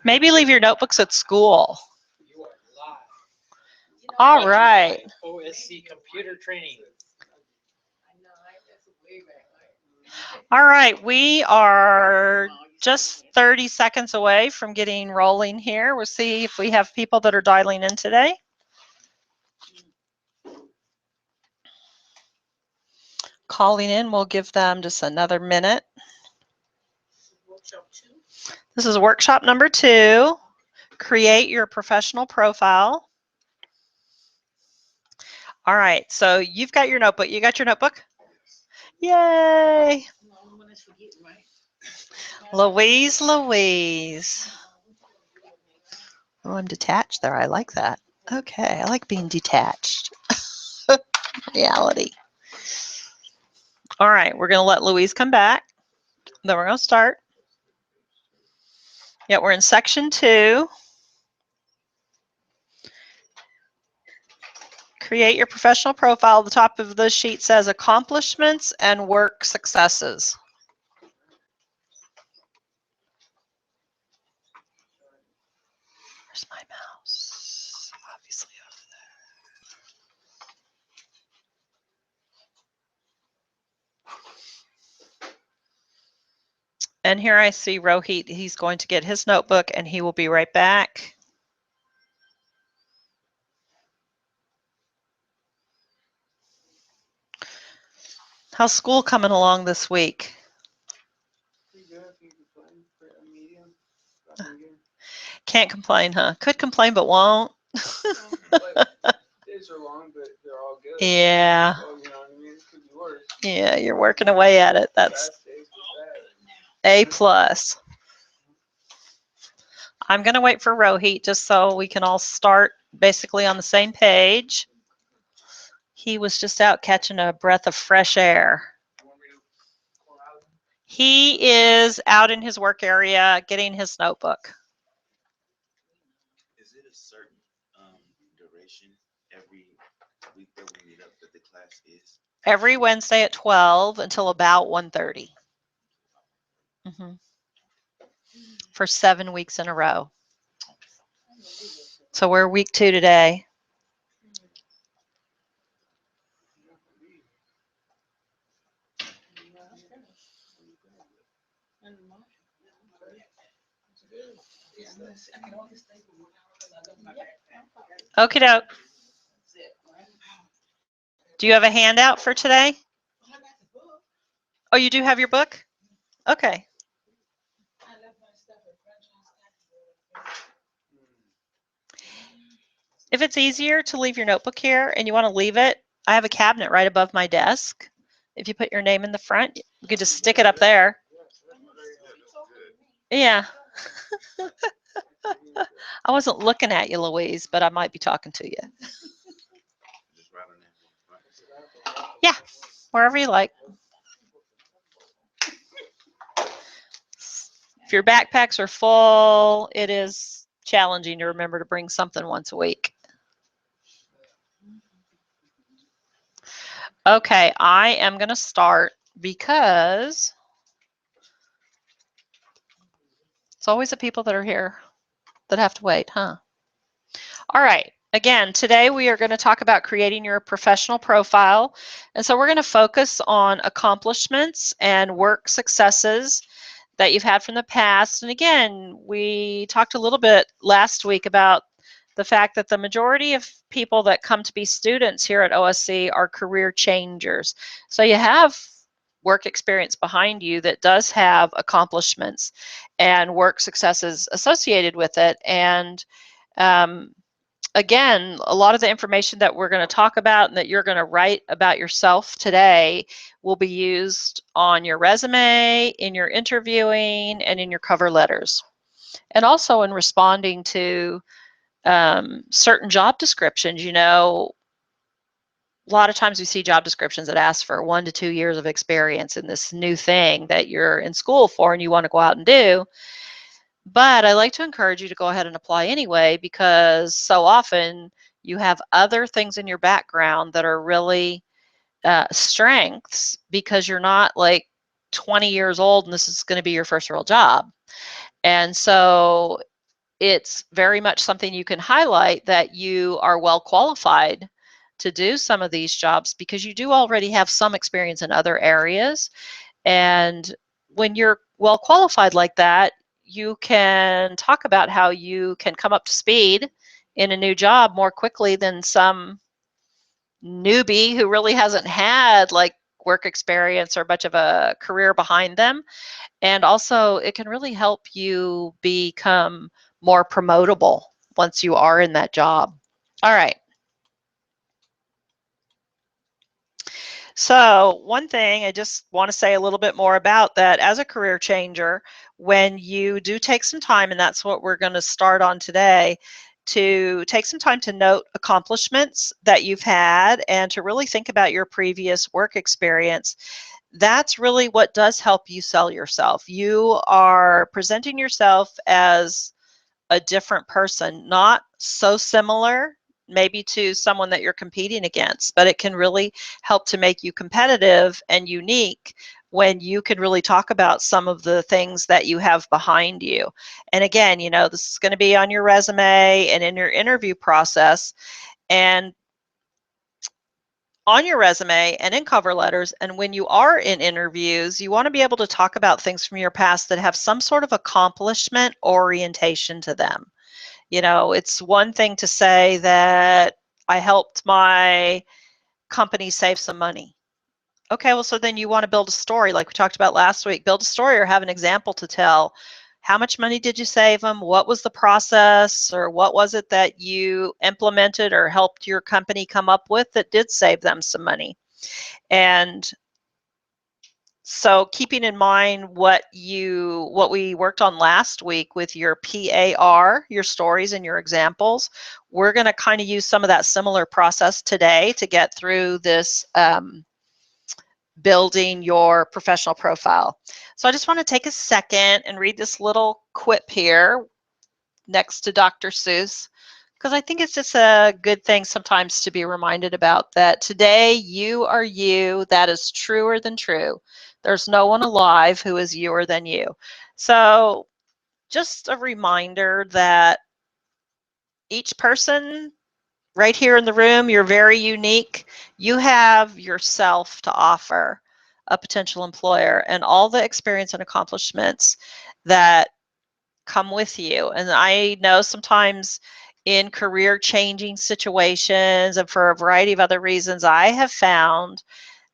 Maybe leave your notebooks at school. All right. OSC computer training. All right, we are just 30 seconds away from getting rolling here. We'll see if we have people that are dialing in today. Calling in, we'll give them just another minute. This is workshop number 2. Create your professional profile. All right, so you've got your notebook. You got your notebook? Yay! Louise. Oh, I'm detached there. I like that. Okay, I like being detached. Reality. All right, we're going to let Louise come back. Then we're going to start. Yeah, we're in section 2. Create your professional profile. The top of the sheet says accomplishments and work successes. Where's my mouse? Obviously over there. And here I see Rohit. He's going to get his notebook and he will be right back. How's school coming along this week? Can't complain, huh? Could complain, but won't. Days are long, but they're all good. Yeah. So, you know what I mean? It could be worse. Yeah, you're working away at it. That's A+. I'm going to wait for Rohit just so we can all start basically on the same page. He was just out catching a breath of fresh air. He is out in his work area getting his notebook. Is it a certain duration every week that we meet up that the class is? Every Wednesday at 12 until about 1:30. For 7 weeks in a row. So we're week 2 today. Okie doke. Do you have a handout for today? Oh, you do have your book? Okay. If it's easier to leave your notebook here and you want to leave it, I have a cabinet right above my desk. If you put your name in the front, you could just stick it up there. Yeah. I wasn't looking at you, Louise, but I might be talking to you. Yeah, wherever you like. If your backpacks are full, it is challenging to remember to bring something once a week. Okay, I am going to start because it's always the people that are here that have to wait, huh? All right. Again, today we are going to talk about creating your professional profile. And so we're going to focus on accomplishments and work successes that you've had from the past. And again, we talked a little bit last week about the fact that the majority of people that come to be students here at OSC are career changers. So you have work experience behind you that does have accomplishments and work successes associated with it. And again, a lot of the information that we're going to talk about and that you're going to write about yourself today will be used on your resume, in your interviewing, and in your cover letters. And also in responding to certain job descriptions. You know, a lot of times we see job descriptions that ask for 1 to 2 years of experience in this new thing that you're in school for and you want to go out and do. But I like to encourage you to go ahead and apply anyway, because so often you have other things in your background that are really strengths, because you're not like 20 years old and this is going to be your first real job. And so it's very much something you can highlight that you are well qualified to do some of these jobs because you do already have some experience in other areas. And when you're well qualified like that, you can talk about how you can come up to speed in a new job more quickly than some newbie who really hasn't had like work experience or much of a career behind them. And also it can really help you become more promotable once you are in that job. All right. So one thing I just want to say a little bit more about that as a career changer, when you do take some time, and that's what we're going to start on today, to take some time to note accomplishments that you've had and to really think about your previous work experience. That's really what does help you sell yourself. You are presenting yourself as a different person, not so similar maybe to someone that you're competing against, but it can really help to make you competitive and unique when you can really talk about some of the things that you have behind you. And again, you know, this is going to be on your resume and in your interview process and on your resume and in cover letters. And when you are in interviews, you want to be able to talk about things from your past that have some sort of accomplishment orientation to them. You know, it's one thing to say that I helped my company save some money. Okay, well, so then you want to build a story like we talked about last week. Build a story or have an example to tell. How much money did you save them? What was the process, or what was it that you implemented or helped your company come up with that did save them some money? And so keeping in mind what we worked on last week with your PAR, your stories and your examples, we're going to kind of use some of that similar process today to get through this building your professional profile. So I just want to take a second and read this little quip here next to Dr. Seuss, because I think it's just a good thing sometimes to be reminded about that today you are you. That is truer than true. There's no one alive who is youer than you. So just a reminder that each person right here in the room, you're very unique. You have yourself to offer a potential employer and all the experience and accomplishments that come with you. And I know sometimes in career changing situations and for a variety of other reasons, I have found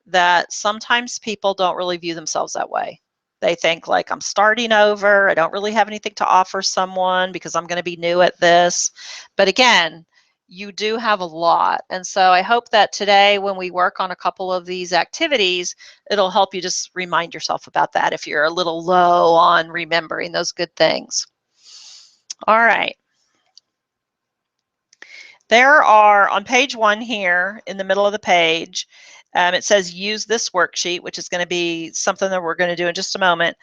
that sometimes people don't really view themselves that way. They think like, I'm starting over. I don't really have anything to offer someone because I'm going to be new at this. But again, you do have a lot. And so I hope that today when we work on a couple of these activities, it'll help you just remind yourself about that if you're a little low on remembering those good things. All right. There are, on page 1 here, in the middle of the page, it says use this worksheet, which is going to be something that we're going to do in just a moment.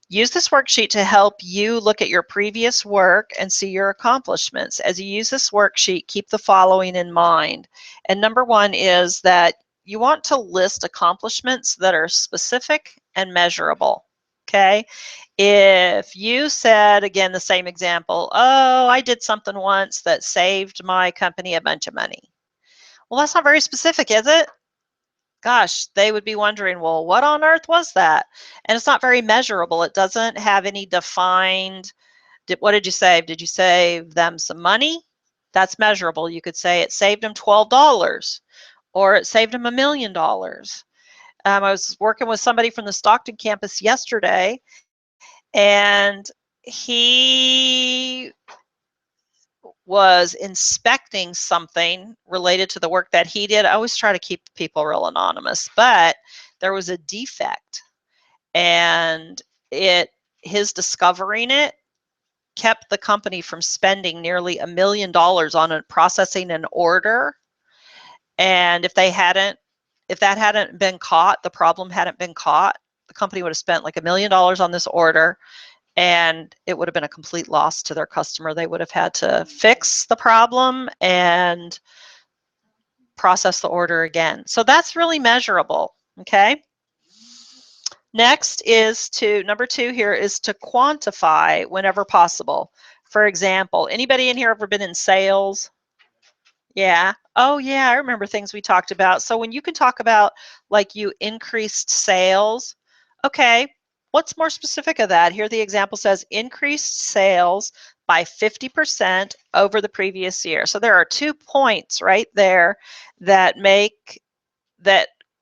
Use this worksheet to help you look at your previous work and see your accomplishments. As you use this worksheet, keep the following in mind. And number 1 is that you want to list accomplishments that are specific and measurable. Okay? If you said, again, the same example, oh, I did something once that saved my company a bunch of money. Well, that's not very specific, is it? Gosh, they would be wondering, well, what on earth was that? And it's not very measurable. It doesn't have any defined, what did you save? Did you save them some money? That's measurable. You could say it saved them $12 or it saved them $1 million. I was working with somebody from the Stockton campus yesterday, and he was inspecting something related to the work that he did. I always try to keep people real anonymous, but there was a defect, and his discovering it kept the company from spending nearly $1 million on processing an order. And if that hadn't been caught, the problem hadn't been caught, the company would have spent like $1 million on this order, and it would have been a complete loss to their customer. They would have had to fix the problem and process the order again. So that's really measurable, okay? Next is number 2 here is to quantify whenever possible. For example, anybody in here ever been in sales? Yeah. Oh, yeah, I remember things we talked about. So when you can talk about like you increased sales, okay, what's more specific of that? Here the example says increased sales by 50% over the previous year. So there are 2 points right there that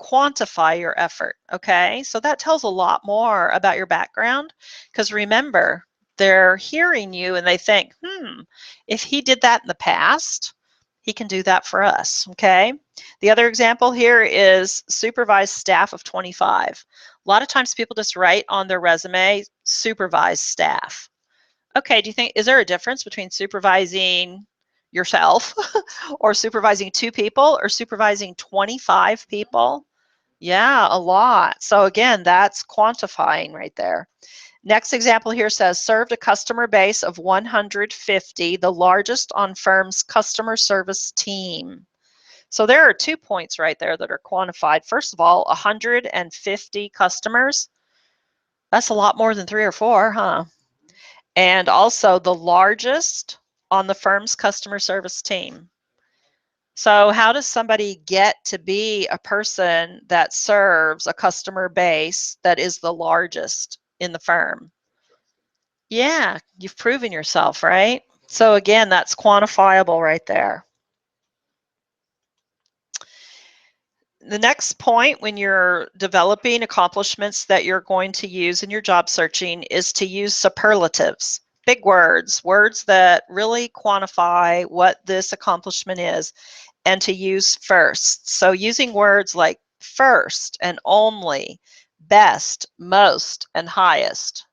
quantify your effort, okay? So that tells a lot more about your background, because remember, they're hearing you and they think, if he did that in the past, he can do that for us, okay? The other example here is supervised staff of 25. A lot of times people just write on their resume, supervised staff. Okay, is there a difference between supervising yourself or supervising 2 people or supervising 25 people? Yeah, a lot. So again, that's quantifying right there. Next example here says served a customer base of 150, the largest on firm's customer service team. So there are 2 points right there that are quantified. First of all, 150 customers. That's a lot more than 3 or 4, huh? And also the largest on the firm's customer service team. So how does somebody get to be a person that serves a customer base that is the largest in the firm? Yeah, you've proven yourself, right? So again, that's quantifiable right there. The next point when you're developing accomplishments that you're going to use in your job searching is to use superlatives. Big words, words that really quantify what this accomplishment is, and to use first. So using words like first and only, best, most, and highest.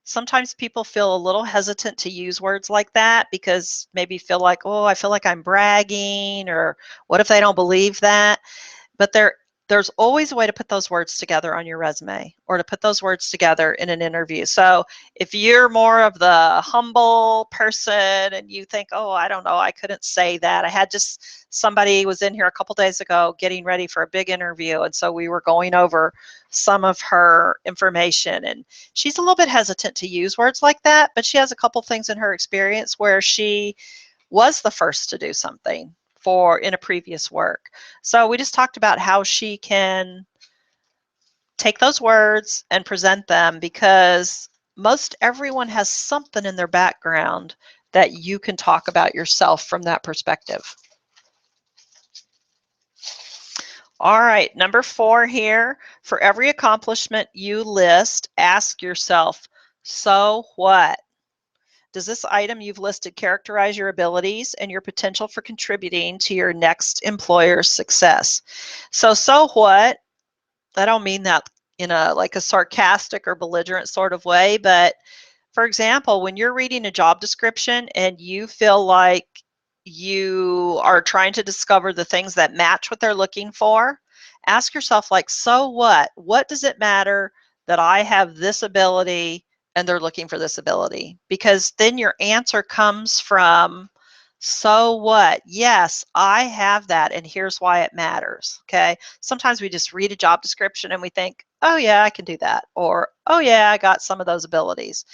Sometimes people feel a little hesitant to use words like that because maybe feel like, oh, I feel like I'm bragging, or what if they don't believe that? But there's always a way to put those words together on your resume or to put those words together in an interview. So if you're more of the humble person and you think, oh, I don't know, I couldn't say that. I had just somebody was in here a couple days ago getting ready for a big interview, and so we were going over some of her information, and she's a little bit hesitant to use words like that, but she has a couple things in her experience where she was the first to do something in a previous work. So we just talked about how she can take those words and present them, because most everyone has something in their background that you can talk about yourself from that perspective. All right, number 4 here, for every accomplishment you list, ask yourself, so what? Does this item you've listed characterize your abilities and your potential for contributing to your next employer's success? So what? I don't mean that in like a sarcastic or belligerent sort of way, but for example, when you're reading a job description and you feel like you are trying to discover the things that match what they're looking for, ask yourself, like, so what? What does it matter that I have this ability and they're looking for this ability? Because then your answer comes from, so what? Yes, I have that, and here's why it matters. Okay. Sometimes we just read a job description and we think, oh, yeah, I can do that. Or, oh, yeah, I got some of those abilities.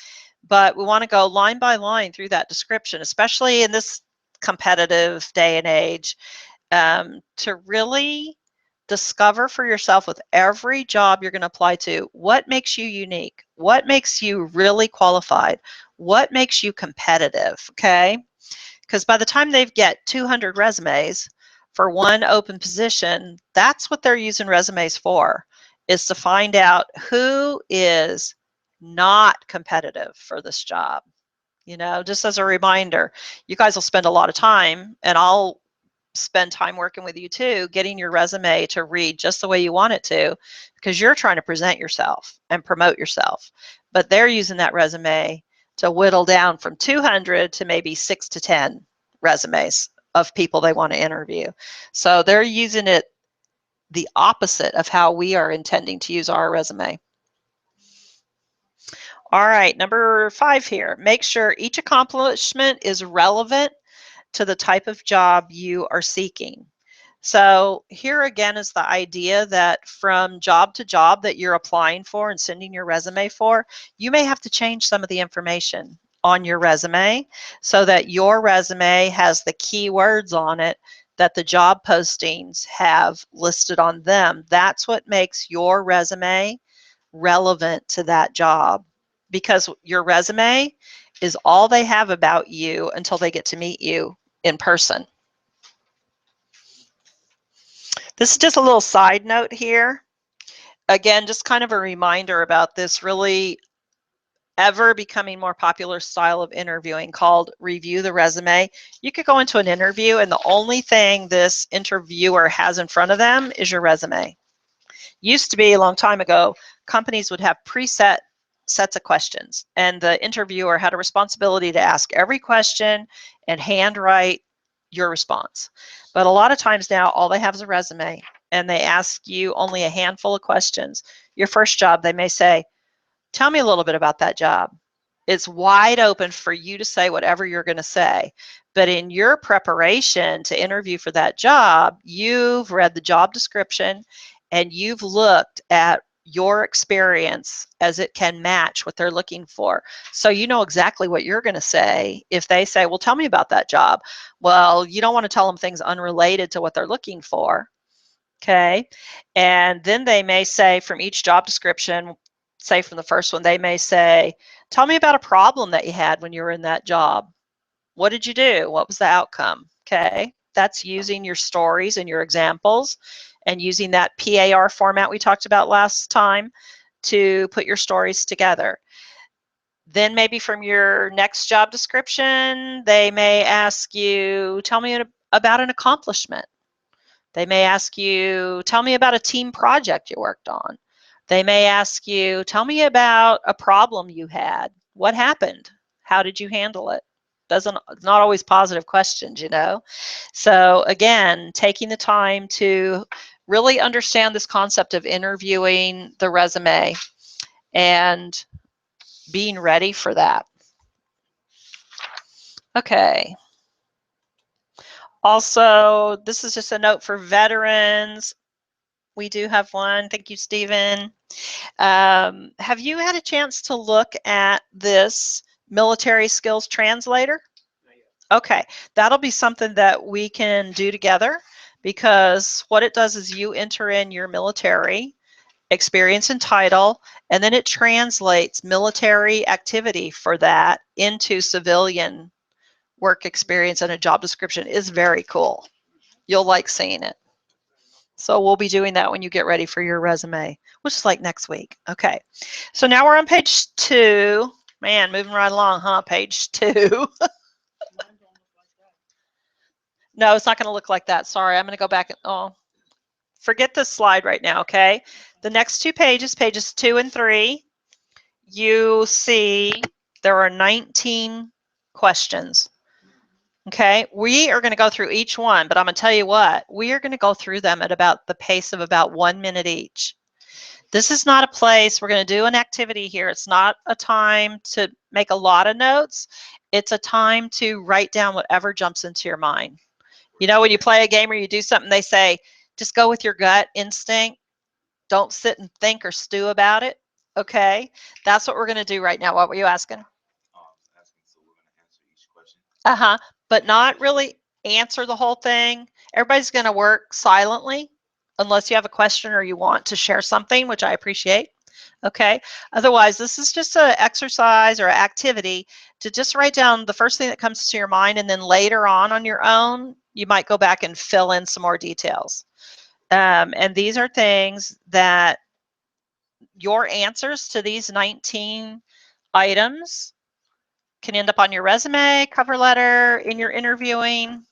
But we want to go line by line through that description, especially in this competitive day and age, to really discover for yourself with every job you're going to apply to, what makes you unique? What makes you really qualified? What makes you competitive? Okay. Because by the time they get 200 resumes for one open position, that's what they're using resumes for, is to find out who is not competitive for this job. You know, just as a reminder, you guys will spend a lot of time, and I'll spend time working with you too, getting your resume to read just the way you want it to, because you're trying to present yourself and promote yourself. But they're using that resume to whittle down from 200 to maybe 6 to 10 resumes of people they want to interview. So they're using it the opposite of how we are intending to use our resume. All right, number 5 here. Make sure each accomplishment is relevant to the type of job you are seeking. So here again is the idea that from job to job that you're applying for and sending your resume for, you may have to change some of the information on your resume so that your resume has the keywords on it that the job postings have listed on them. That's what makes your resume relevant to that job, because your resume is all they have about you until they get to meet you in person. This is just a little side note here. Again, just kind of a reminder about this really ever becoming more popular style of interviewing called review the resume. You could go into an interview and the only thing this interviewer has in front of them is your resume. Used to be a long time ago, companies would have preset sets of questions, and the interviewer had a responsibility to ask every question and handwrite your response. But a lot of times now, all they have is a resume, and they ask you only a handful of questions. Your first job, they may say, tell me a little bit about that job. It's wide open for you to say whatever you're going to say. But in your preparation to interview for that job, you've read the job description and you've looked at your experience as it can match what they're looking for. So you know exactly what you're going to say. If they say, well, tell me about that job. Well, you don't want to tell them things unrelated to what they're looking for. Okay. And then they may say from each job description, say from the first one, they may say, tell me about a problem that you had when you were in that job. What did you do? What was the outcome? Okay. That's using your stories and your examples and using that PAR format we talked about last time to put your stories together. Then maybe from your next job description, they may ask you, tell me about an accomplishment. They may ask you, tell me about a team project you worked on. They may ask you, tell me about a problem you had. What happened? How did you handle it? Not always positive questions, you know. So again, taking the time to really understand this concept of interviewing the resume and being ready for that. Okay. Also, this is just a note for veterans. We do have one. Thank you, Stephen. Have you had a chance to look at this military skills translator? Okay, that'll be something that we can do together, because what it does is you enter in your military experience and title, and then it translates military activity for that into civilian work experience, and a job description. Is very cool. You'll like seeing it. So we'll be doing that when you get ready for your resume, which is like next week. Okay, so now we're on page 2. Man, moving right along, huh? Page 2. No, it's not going to look like that. Sorry, I'm going to go back. Forget this slide right now, okay? The next 2 pages, pages 2 and 3, you see there are 19 questions. Okay, we are going to go through each one, but I'm going to tell you what, we are going to go through them at about the pace of about 1 minute each. This is not a place, we're going to do an activity here. It's not a time to make a lot of notes. It's a time to write down whatever jumps into your mind. You know, when you play a game or you do something, they say, just go with your gut instinct. Don't sit and think or stew about it. Okay, that's what we're going to do right now. What were you asking? So we're going to answer each question. But not really answer the whole thing. Everybody's going to work silently unless you have a question or you want to share something, which I appreciate. Okay. Otherwise, this is just an exercise or activity to just write down the first thing that comes to your mind, and then later on your own, you might go back and fill in some more details. And these are things that your answers to these 19 items can end up on your resume, cover letter, in your interviewing.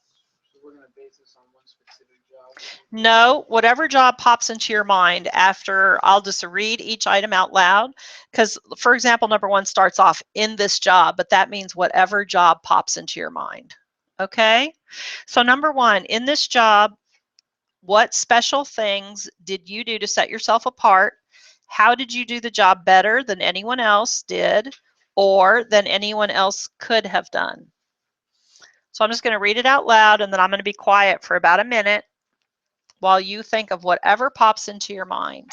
So we're going to base this on one specific job? No, whatever job pops into your mind after. I'll just read each item out loud, because, for example, number 1 starts off in this job, but that means whatever job pops into your mind. Okay, so number 1, in this job, what special things did you do to set yourself apart? How did you do the job better than anyone else did, or than anyone else could have done? So I'm just going to read it out loud, and then I'm going to be quiet for about a minute. while you think of whatever pops into your mind.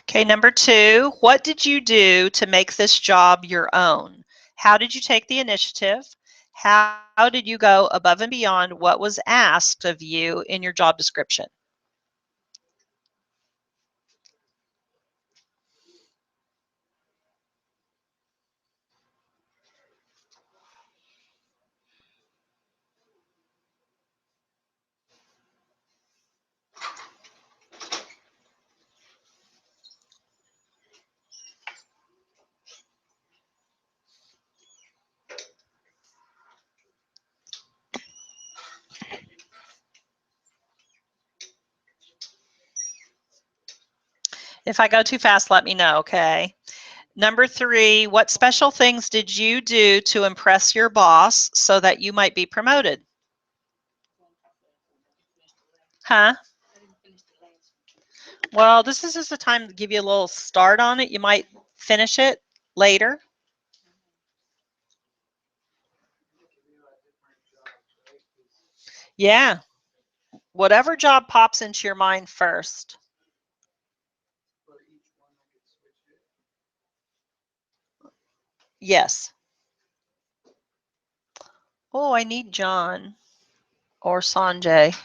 Okay, number 2, what did you do to make this job your own? How did you take the initiative? How did you go above and beyond what was asked of you in your job description? If I go too fast, let me know, okay? Number 3, what special things did you do to impress your boss so that you might be promoted? Huh? Well, this is just a time to give you a little start on it. You might finish it later. Yeah. Whatever job pops into your mind first. Yes. Oh, I need John or Sanjay.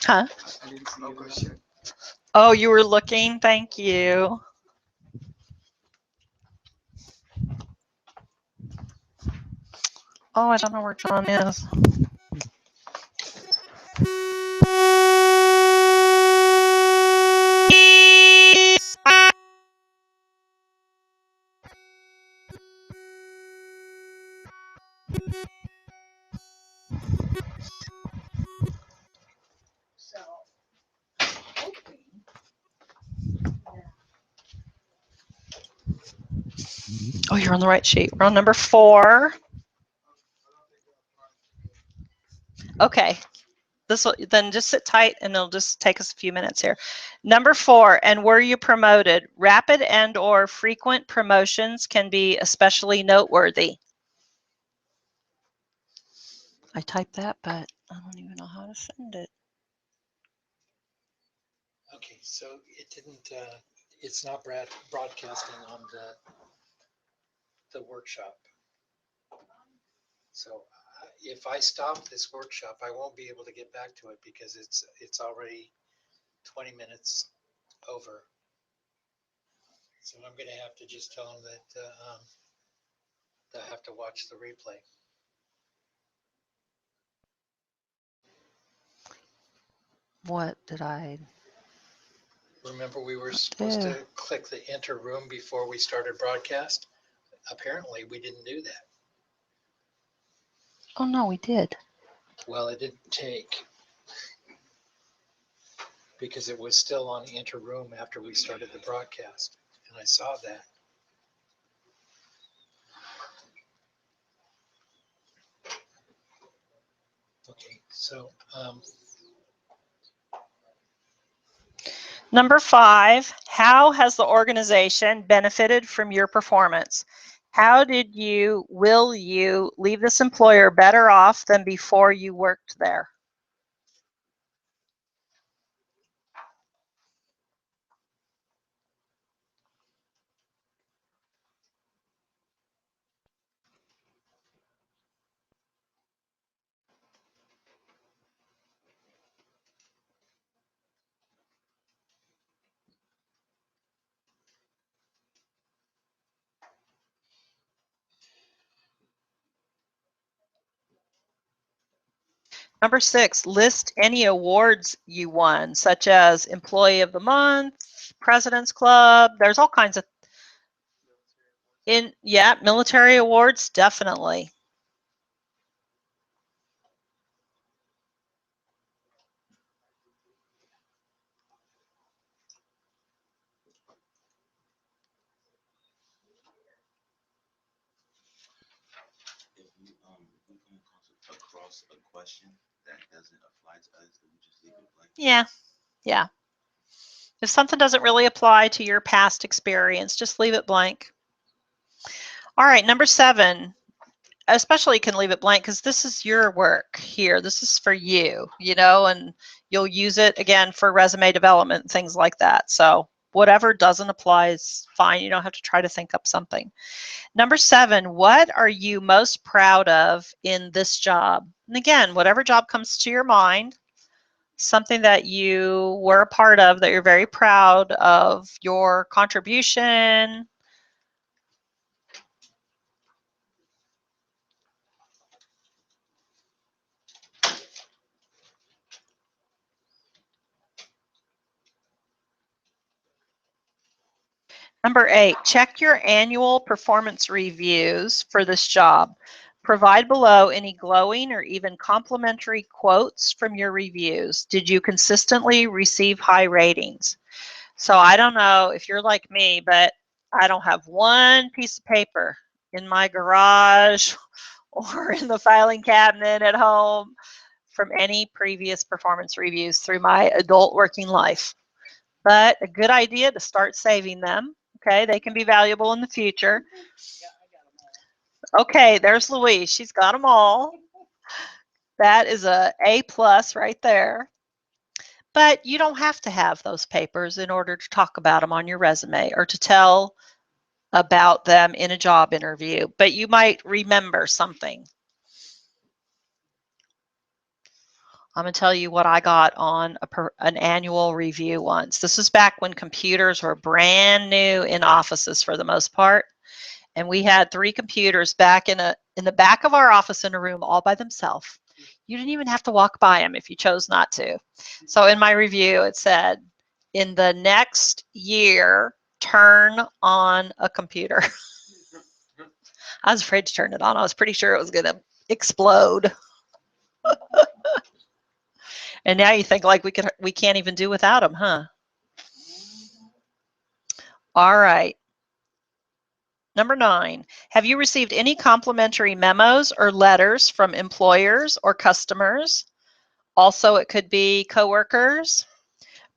Huh? Oh, you were looking? Thank you. Oh, I don't know where John is. Oh, you're on the right sheet. We're on number 4. Okay. This will then just sit tight and it'll just take us a few minutes here. Number 4, and were you promoted? Rapid and or frequent promotions can be especially noteworthy. I typed that, but I don't even know how to send it. Okay, so it didn't, it's not broadcasting on the workshop. So if I stop this workshop, I won't be able to get back to it because it's already 20 minutes over. So I'm gonna have to just tell them that they'll have to watch the replay. What did I? Remember, we were supposed to click the enter room before we started broadcast. Apparently, we didn't do that. Oh, no, we did. Well, it didn't take because it was still on Interroom after we started the broadcast, and I saw that. Okay, so Number 5, how has the organization benefited from your performance? How will you leave this employer better off than before you worked there? Number 6, list any awards you won, such as Employee of the Month, President's Club. There's all kinds of military awards, definitely. If we come across a question that doesn't apply to us, then we just leave it blank. Yeah. If something doesn't really apply to your past experience, just leave it blank. All right, number 7, especially can leave it blank because this is your work here. This is for you, and you'll use it again for resume development and things like that. So whatever doesn't apply is fine. You don't have to try to think up something. Number 7, what are you most proud of in this job? And again, whatever job comes to your mind, something that you were a part of that you're very proud of your contribution. Number 8, check your annual performance reviews for this job. Provide below any glowing or even complimentary quotes from your reviews. Did you consistently receive high ratings? So I don't know if you're like me, but I don't have one piece of paper in my garage or in the filing cabinet at home from any previous performance reviews through my adult working life. But a good idea to start saving them. Okay, they can be valuable in the future. Okay, there's Louise. She's got them all. That is a A+ right there. But you don't have to have those papers in order to talk about them on your resume or to tell about them in a job interview, but you might remember something. I'm going to tell you what I got on an annual review once. This is back when computers were brand new in offices for the most part. And we had 3 computers back in the back of our office in a room all by themselves. You didn't even have to walk by them if you chose not to. So in my review, it said, in the next year, turn on a computer. I was afraid to turn it on. I was pretty sure it was going to explode. And now you think like we can't even do without them, huh? All right. Number 9, have you received any complimentary memos or letters from employers or customers? Also, it could be coworkers.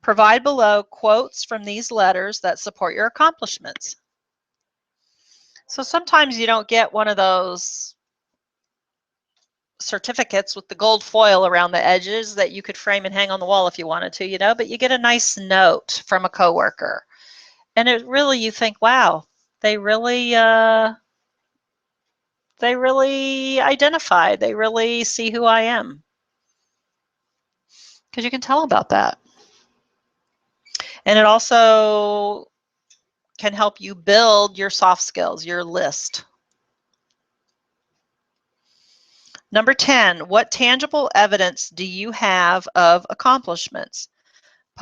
Provide below quotes from these letters that support your accomplishments. So sometimes you don't get one of those certificates with the gold foil around the edges that you could frame and hang on the wall if you wanted to, but you get a nice note from a coworker. And it really, you think, wow, they really identify, they really see who I am. Because you can tell about that. And it also can help you build your soft skills, your list. Number 10, what tangible evidence do you have of accomplishments?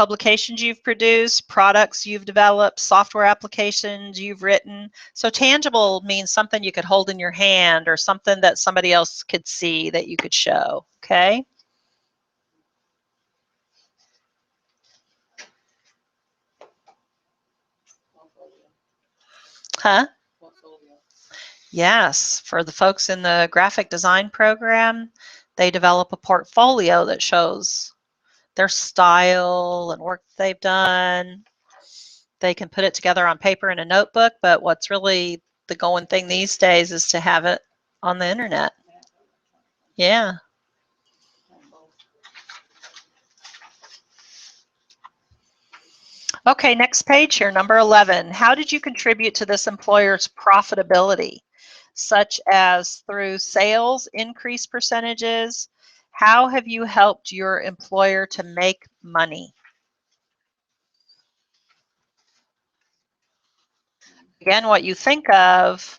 publications you've produced, products you've developed, software applications you've written. So tangible means something you could hold in your hand or something that somebody else could see that you could show, okay? Huh? Yes, for the folks in the graphic design program, they develop a portfolio that shows their style and work they've done. They can put it together on paper in a notebook, but what's really the going thing these days is to have it on the internet. Yeah. Okay, next page here, number 11. How did you contribute to this employer's profitability, such as through sales increase percentages? How have you helped your employer to make money? Again, what you think of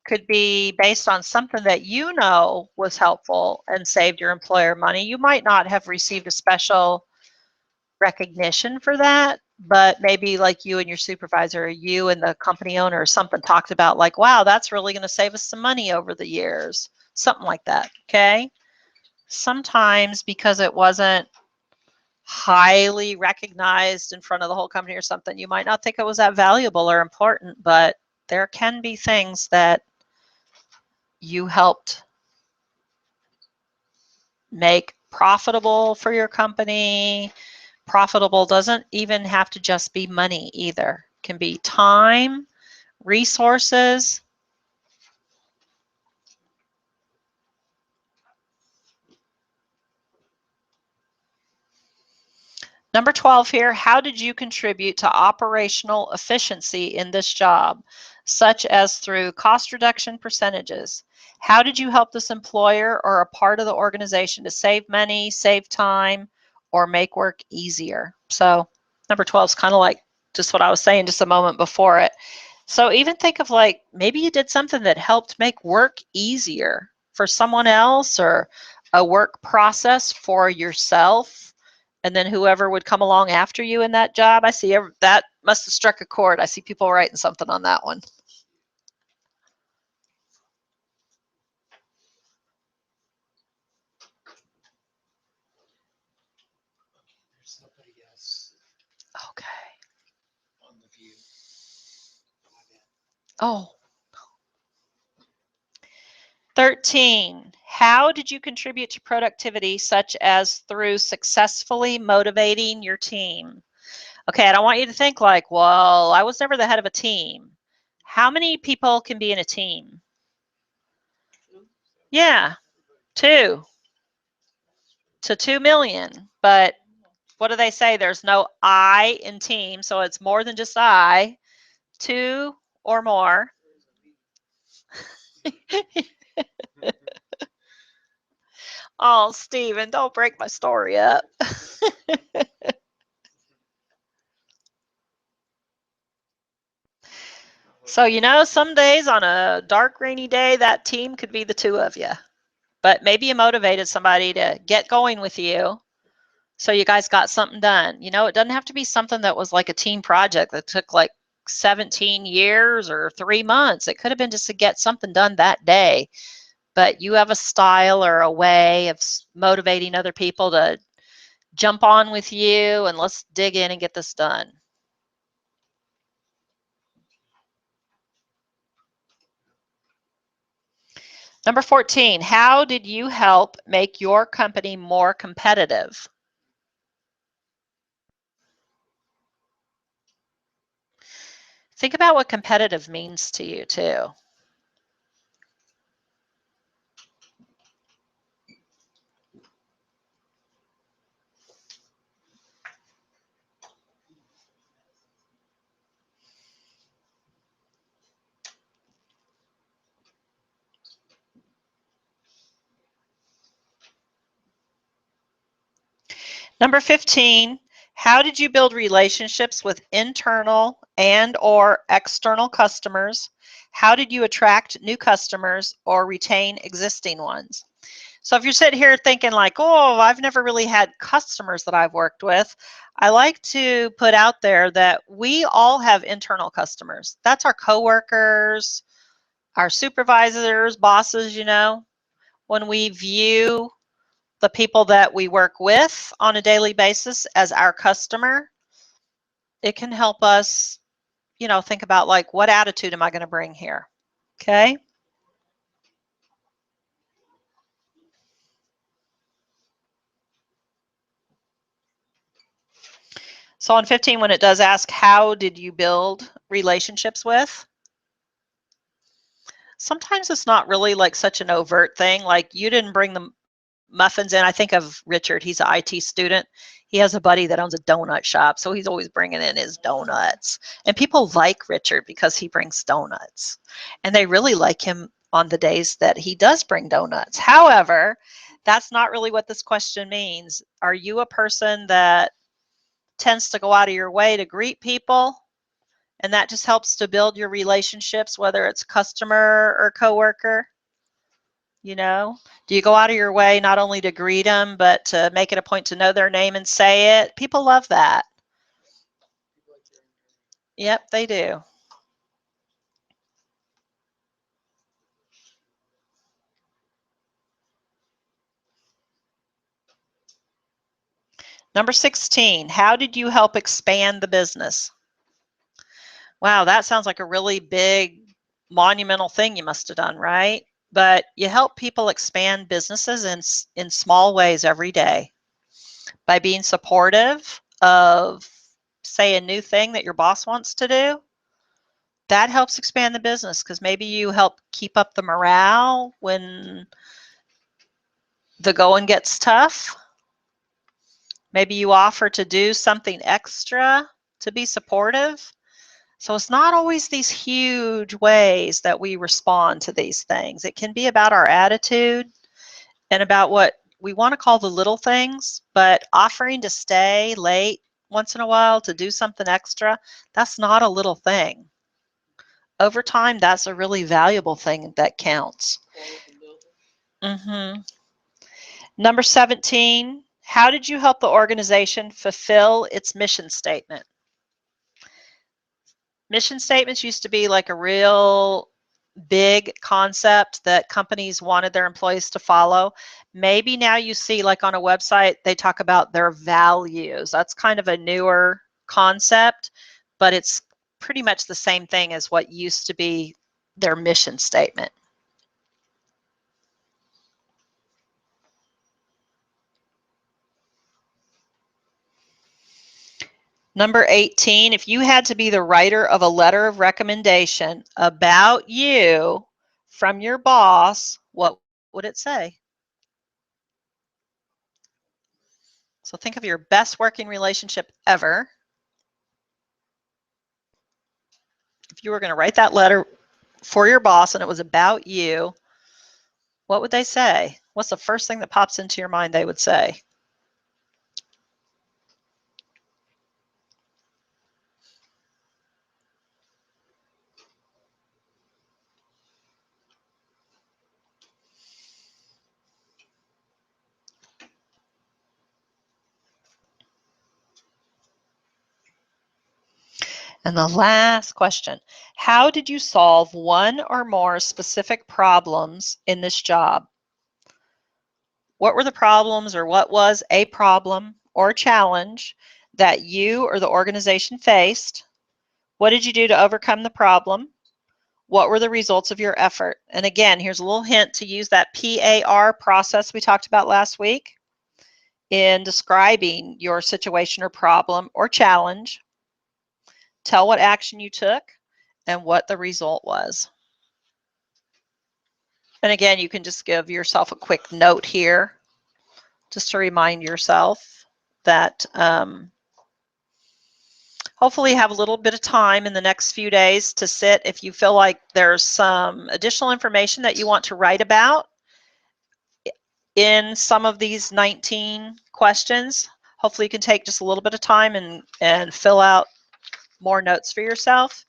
could be based on something that you know was helpful and saved your employer money. You might not have received a special recognition for that, but maybe like you and your supervisor, or you and the company owner or something talked about like, wow, that's really going to save us some money over the years. Something like that, okay? Sometimes because it wasn't highly recognized in front of the whole company or something, you might not think it was that valuable or important, but there can be things that you helped make profitable for your company. Profitable doesn't even have to just be money either. It can be time, resources. Number 12 here, how did you contribute to operational efficiency in this job, such as through cost reduction percentages? How did you help this employer or a part of the organization to save money, save time, or make work easier? So number 12 is kind of like just what I was saying just a moment before it. So even think of like maybe you did something that helped make work easier for someone else or a work process for yourself. And then whoever would come along after you in that job, I see that must have struck a chord. I see people writing something on that one. There's nobody else Okay. on the view. Oh. 13. How did you contribute to productivity, such as through successfully motivating your team? Okay, I don't want you to think like, well, I was never the head of a team. How many people can be in a team? Yeah, 2 to 2 million. But what do they say? There's no I in team, so it's more than just I. 2 or more. Oh, Steven, don't break my story up. So, you know, some days on a dark, rainy day, that team could be the 2 of you. But maybe you motivated somebody to get going with you so you guys got something done. You know, it doesn't have to be something that was like a team project that took like 17 years or 3 months. It could have been just to get something done that day. But you have a style or a way of motivating other people to jump on with you and let's dig in and get this done. Number 14, how did you help make your company more competitive? Think about what competitive means to you too. Number 15, how did you build relationships with internal and or external customers? How did you attract new customers or retain existing ones? So if you're sitting here thinking like, oh, I've never really had customers that I've worked with, I like to put out there that we all have internal customers. That's our coworkers, our supervisors, bosses, you know. When we view the people that we work with on a daily basis as our customer, it can help us, you know, think about like, what attitude am I going to bring here? Okay. So on 15, when it does ask, how did you build relationships with? Sometimes it's not really like such an overt thing. Like you didn't bring the muffins in. I think of Richard. He's an IT student. He has a buddy that owns a donut shop. So he's always bringing in his donuts. And people like Richard because he brings donuts. And they really like him on the days that he does bring donuts. However, that's not really what this question means. Are you a person that tends to go out of your way to greet people? And that just helps to build your relationships, whether it's customer or coworker. You know, do you go out of your way not only to greet them, but to make it a point to know their name and say it? People love that. Yep, they do. Number 16, how did you help expand the business? Wow, that sounds like a really big, monumental thing you must have done, right? But you help people expand businesses in small ways every day by being supportive of, say, a new thing that your boss wants to do. That helps expand the business because maybe you help keep up the morale when the going gets tough. Maybe you offer to do something extra to be supportive. So it's not always these huge ways that we respond to these things. It can be about our attitude and about what we want to call the little things, but offering to stay late once in a while to do something extra, that's not a little thing. Over time, that's a really valuable thing that counts. Number 17, how did you help the organization fulfill its mission statement? Mission statements used to be like a real big concept that companies wanted their employees to follow. Maybe now you see like on a website, they talk about their values. That's kind of a newer concept, but it's pretty much the same thing as what used to be their mission statement. Number 18, if you had to be the writer of a letter of recommendation about you from your boss, what would it say? So think of your best working relationship ever. If you were going to write that letter for your boss and it was about you, what would they say? What's the first thing that pops into your mind they would say? And the last question, how did you solve one or more specific problems in this job? What were the problems, or what was a problem or challenge that you or the organization faced? What did you do to overcome the problem? What were the results of your effort? And again, here's a little hint to use that PAR process we talked about last week in describing your situation or problem or challenge. Tell what action you took and what the result was. And again, you can just give yourself a quick note here just to remind yourself that hopefully you have a little bit of time in the next few days to sit. If you feel like there's some additional information that you want to write about in some of these 19 questions, hopefully you can take just a little bit of time and fill out more notes for yourself.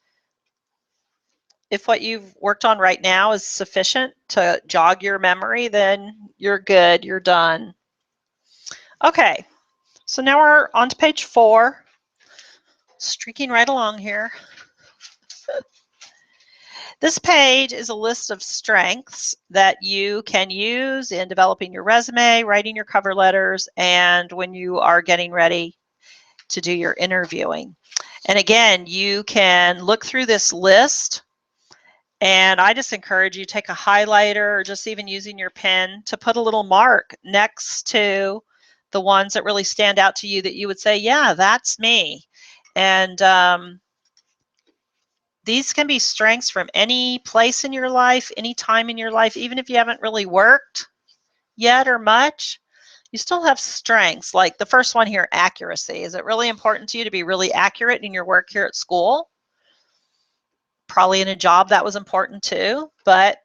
If what you've worked on right now is sufficient to jog your memory, then you're good, you're done. Okay, so now we're on to page 4. Streaking right along here. This page is a list of strengths that you can use in developing your resume, writing your cover letters, and when you are getting ready to do your interviewing. And again, you can look through this list, and I just encourage you to take a highlighter or just even using your pen to put a little mark next to the ones that really stand out to you that you would say, yeah, that's me. And these can be strengths from any place in your life, any time in your life, even if you haven't really worked yet or much, you still have strengths. Like the first one here, accuracy. Is it really important to you to be really accurate in your work here at school? Probably in a job that was important too, but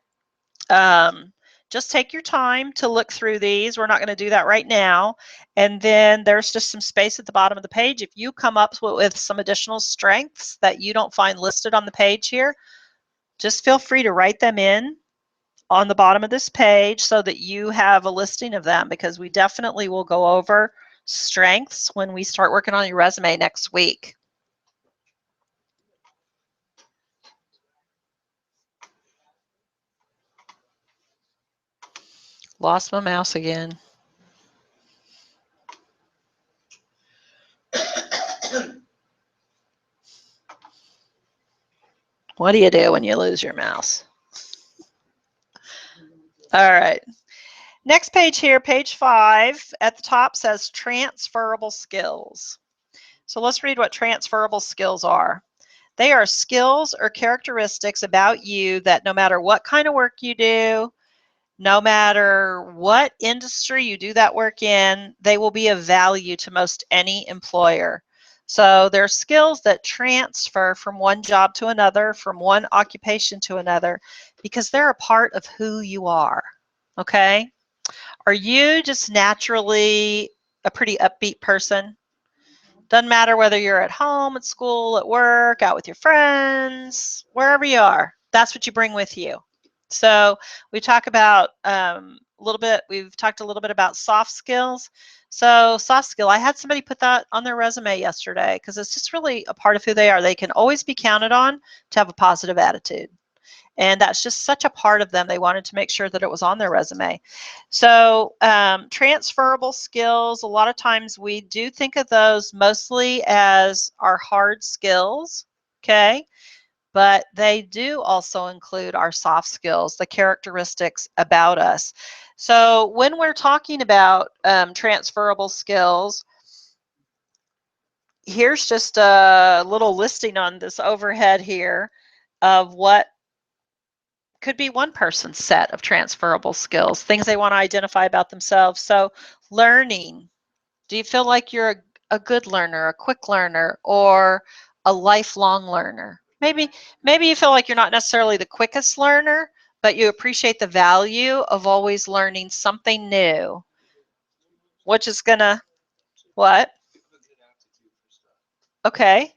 just take your time to look through these. We're not going to do that right now. And then there's just some space at the bottom of the page. If you come up with some additional strengths that you don't find listed on the page here, just feel free to write them in on the bottom of this page so that you have a listing of them, because we definitely will go over strengths when we start working on your resume next week. Lost my mouse again. What do you do when you lose your mouse? All right. Next page here, page 5, at the top says Transferable Skills. So let's read what transferable skills are. They are skills or characteristics about you that no matter what kind of work you do, no matter what industry you do that work in, they will be of value to most any employer. So they're skills that transfer from one job to another, from one occupation to another, because they're a part of who you are. Okay? Are you just naturally a pretty upbeat person? Doesn't matter whether you're at home, at school, at work, out with your friends, wherever you are. That's what you bring with you. So we talk about we've talked a little bit about soft skills. So soft skill, I had somebody put that on their resume yesterday because it's just really a part of who they are. They can always be counted on to have a positive attitude. And that's just such a part of them. They wanted to make sure that it was on their resume. So transferable skills, a lot of times we do think of those mostly as our hard skills, okay? But they do also include our soft skills, the characteristics about us. So when we're talking about transferable skills, here's just a little listing on this overhead here of what could be one person's set of transferable skills, things they want to identify about themselves. So learning, do you feel like you're a good learner, a quick learner, or a lifelong learner? Maybe you feel like you're not necessarily the quickest learner, but you appreciate the value of always learning something new, which is gonna, what? Okay.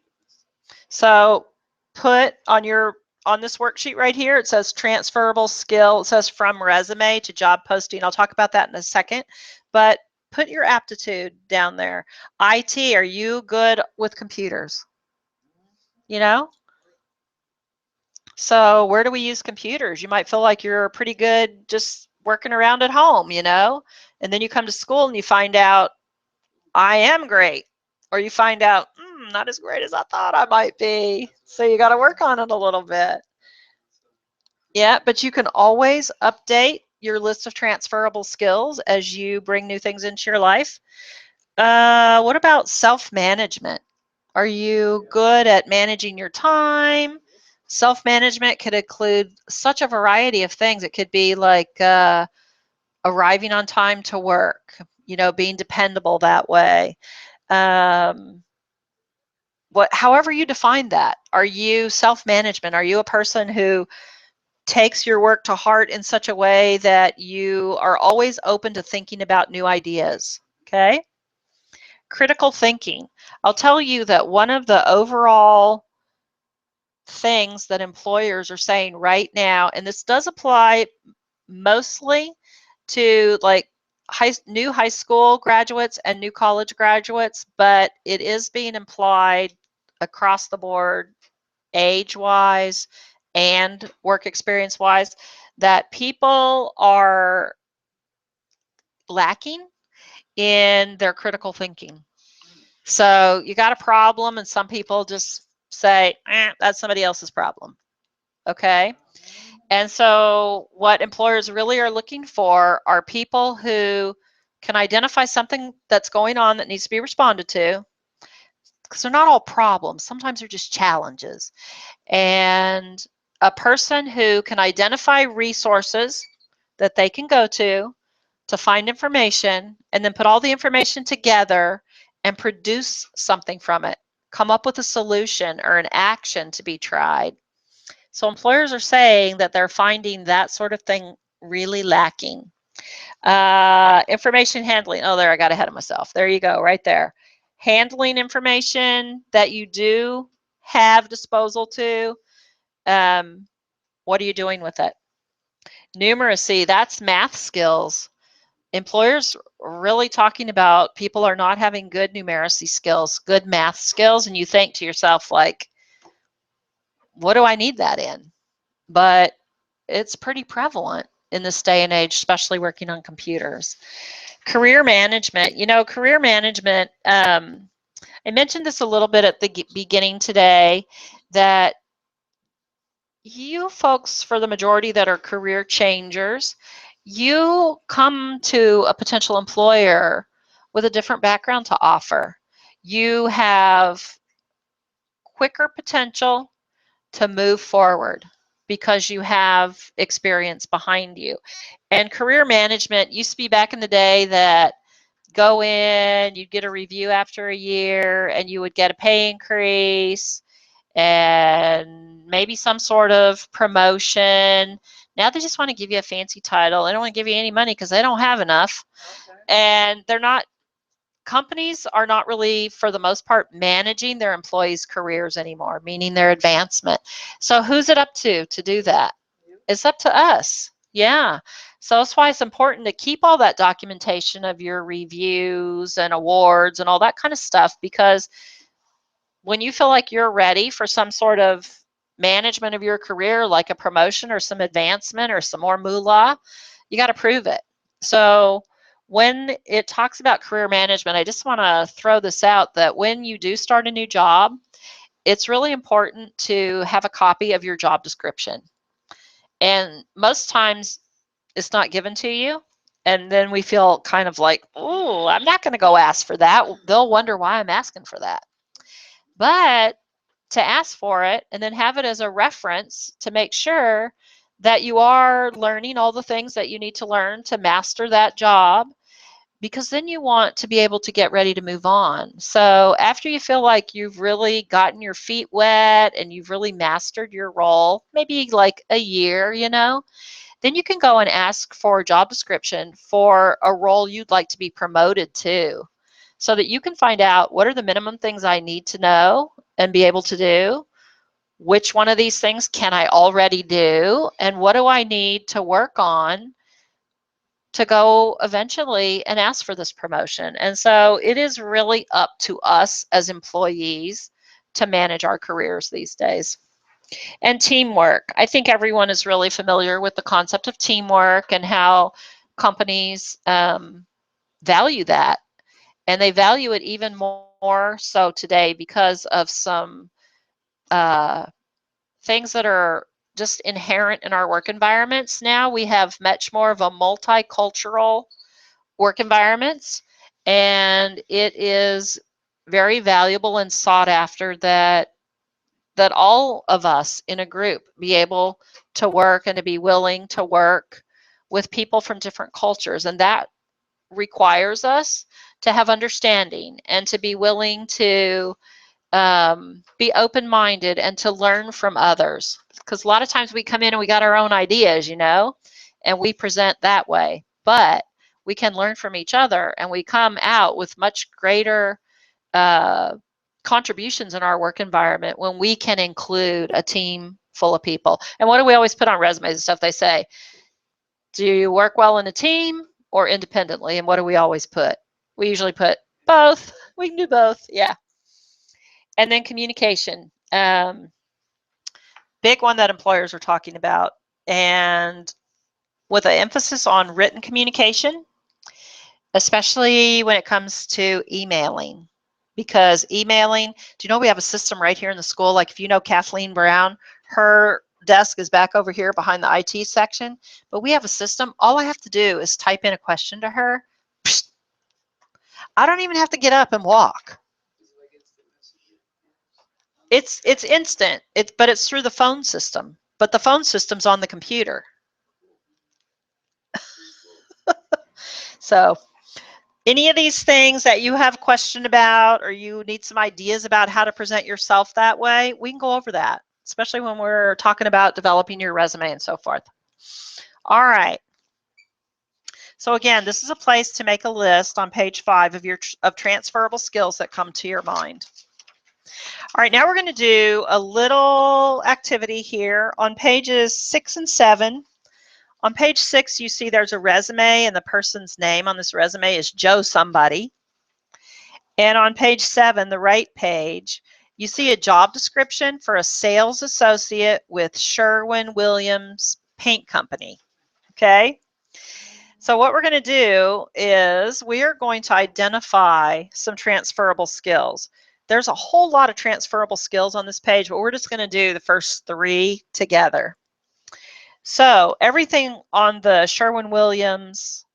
So put on this worksheet right here, it says transferable skill. It says from resume to job posting. I'll talk about that in a second, but put your aptitude down there. IT, are you good with computers? You know? So where do we use computers? You might feel like you're pretty good just working around at home, you know? And then you come to school and you find out, I am great. Or you find out, not as great as I thought I might be. So you got to work on it a little bit. Yeah, but you can always update your list of transferable skills as you bring new things into your life. What about self-management? Are you good at managing your time? Self-management could include such a variety of things. It could be like arriving on time to work, you know, being dependable that way. However you define that. Are you self-management? Are you a person who takes your work to heart in such a way that you are always open to thinking about new ideas? Okay. Critical thinking. I'll tell you that one of the overall things that employers are saying right now, and this does apply mostly to like new high school graduates and new college graduates, but it is being implied across the board, age-wise and work experience-wise, that people are lacking in their critical thinking. So you got a problem and some people just say, that's somebody else's problem. Okay. And so what employers really are looking for are people who can identify something that's going on that needs to be responded to, because they're not all problems. Sometimes they're just challenges. And a person who can identify resources that they can go to find information, and then put all the information together and produce something from it, come up with a solution or an action to be tried. So employers are saying that they're finding that sort of thing really lacking. Information handling. Oh, there, I got ahead of myself. There you go, right there. Handling information that you do have disposal to. What are you doing with it? Numeracy, that's math skills. Employers are really talking about people are not having good numeracy skills, good math skills, and you think to yourself, like, what do I need that in? But it's pretty prevalent in this day and age, especially working on computers. Career management. You know, career management, I mentioned this a little bit at the beginning today, that you folks, for the majority that are career changers, you come to a potential employer with a different background to offer. You have quicker potential to move forward because you have experience behind you. And career management used to be back in the day that go in, you'd get a review after a year, and you would get a pay increase and maybe some sort of promotion. Now they just want to give you a fancy title. They don't want to give you any money because they don't have enough. Okay. And they're not, companies are not really, for the most part, managing their employees' careers anymore, meaning their advancement. So who's it up to do that? It's up to us. Yeah. So that's why it's important to keep all that documentation of your reviews and awards and all that kind of stuff, because when you feel like you're ready for some sort of management of your career, like a promotion or some advancement or some more moolah, you got to prove it. So when it talks about career management, I just want to throw this out, that when you do start a new job, it's really important to have a copy of your job description. And most times it's not given to you. And then we feel kind of like, oh, I'm not going to go ask for that. They'll wonder why I'm asking for that. But to ask for it and then have it as a reference to make sure that you are learning all the things that you need to learn to master that job, because then you want to be able to get ready to move on. So after you feel like you've really gotten your feet wet and you've really mastered your role, maybe like a year, you know, then you can go and ask for a job description for a role you'd like to be promoted to, so that you can find out what are the minimum things I need to know and be able to do. Which one of these things can I already do? And what do I need to work on to go eventually and ask for this promotion? And so it is really up to us as employees to manage our careers these days. And teamwork. I think everyone is really familiar with the concept of teamwork and how companies value that. And they value it even more so today because of some things that are just inherent in our work environments. Now we have much more of a multicultural work environments, and it is very valuable and sought after that all of us in a group be able to work and to be willing to work with people from different cultures. And that requires us to have understanding and to be willing to be open-minded and to learn from others. Because a lot of times we come in and we got our own ideas, you know, and we present that way. But we can learn from each other, and we come out with much greater contributions in our work environment when we can include a team full of people. And what do we always put on resumes and stuff? They say, do you work well in a team or independently? And what do we always put? We usually put both. We can do both. Yeah. And then communication. Big one that employers are talking about. And with an emphasis on written communication, especially when it comes to emailing. Because emailing, do you know we have a system right here in the school? Like if you know Kathleen Brown, her desk is back over here behind the IT section, but we have a system. All I have to do is type in a question to her. Psst, I don't even have to get up and walk. It's instant. But it's through the phone system. But the phone system's on the computer. So any of these things that you have a question about or you need some ideas about how to present yourself that way, we can go over that, especially when we're talking about developing your resume and so forth. All right. So again, this is a place to make a list on page 5 of transferable skills that come to your mind. All right, now we're going to do a little activity here on pages 6 and 7. On page 6, you see there's a resume, and the person's name on this resume is Joe somebody. And on page 7, the right page, you see a job description for a sales associate with Sherwin-Williams Paint Company. Okay? So what we're going to do is we are going to identify some transferable skills. There's a whole lot of transferable skills on this page, but we're just going to do the first 3 together. So everything on the Sherwin-Williams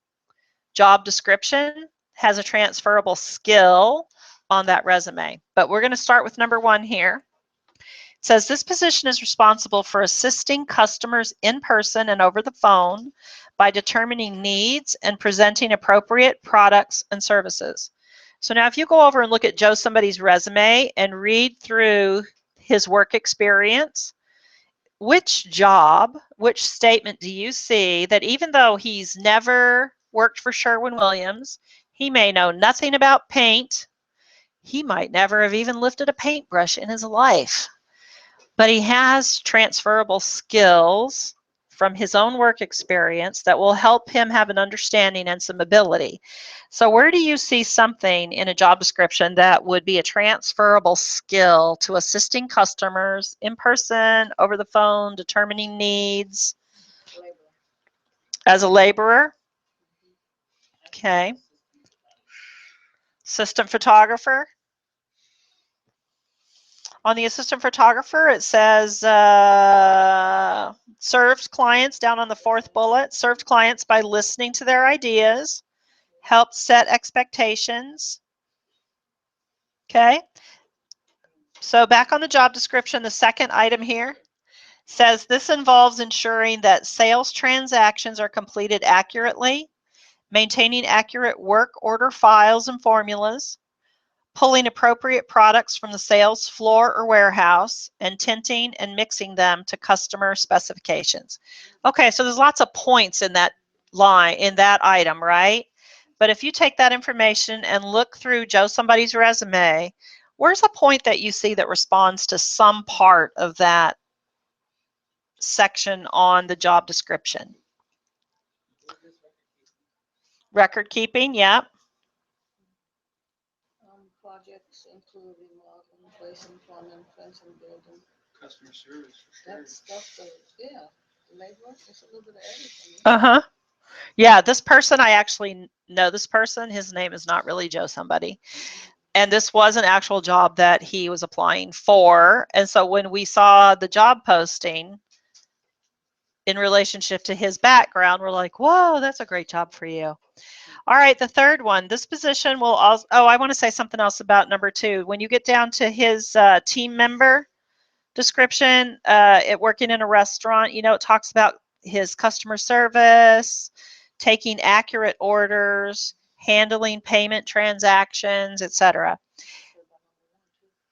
job description has a transferable skill on that resume. But we're going to start with number 1 here. It says this position is responsible for assisting customers in person and over the phone by determining needs and presenting appropriate products and services. So now if you go over and look at Joe somebody's resume and read through his work experience, which job, which statement do you see that even though he's never worked for Sherwin-Williams, he may know nothing about paint, he might never have even lifted a paintbrush in his life, but he has transferable skills from his own work experience that will help him have an understanding and some ability. So where do you see something in a job description that would be a transferable skill to assisting customers in person, over the phone, determining needs? As a laborer? Okay. Assistant photographer? On the assistant photographer, it says served clients down on the 4th bullet, served clients by listening to their ideas, helped set expectations. Okay. So back on the job description, the second item here says this involves ensuring that sales transactions are completed accurately, maintaining accurate work order files and formulas, pulling appropriate products from the sales floor or warehouse, and tinting and mixing them to customer specifications. Okay, so there's lots of points in that line, in that item, right? But if you take that information and look through Joe somebody's resume, where's a point that you see that responds to some part of that section on the job description? Record keeping, yeah. Projects include remodeling, placing plumbing, fencing, building. Customer service for sure. That stuff, yeah, labor, it's a little bit of everything. Uh-huh. Yeah, this person, I actually know this person. His name is not really Joe somebody. And this was an actual job that he was applying for. And so when we saw the job posting in relationship to his background, we're like, whoa, that's a great job for you. All right, the third one, this position will also, oh, I want to say something else about number 2. When you get down to his team member description, working in a restaurant, you know, it talks about his customer service, taking accurate orders, handling payment transactions, etc.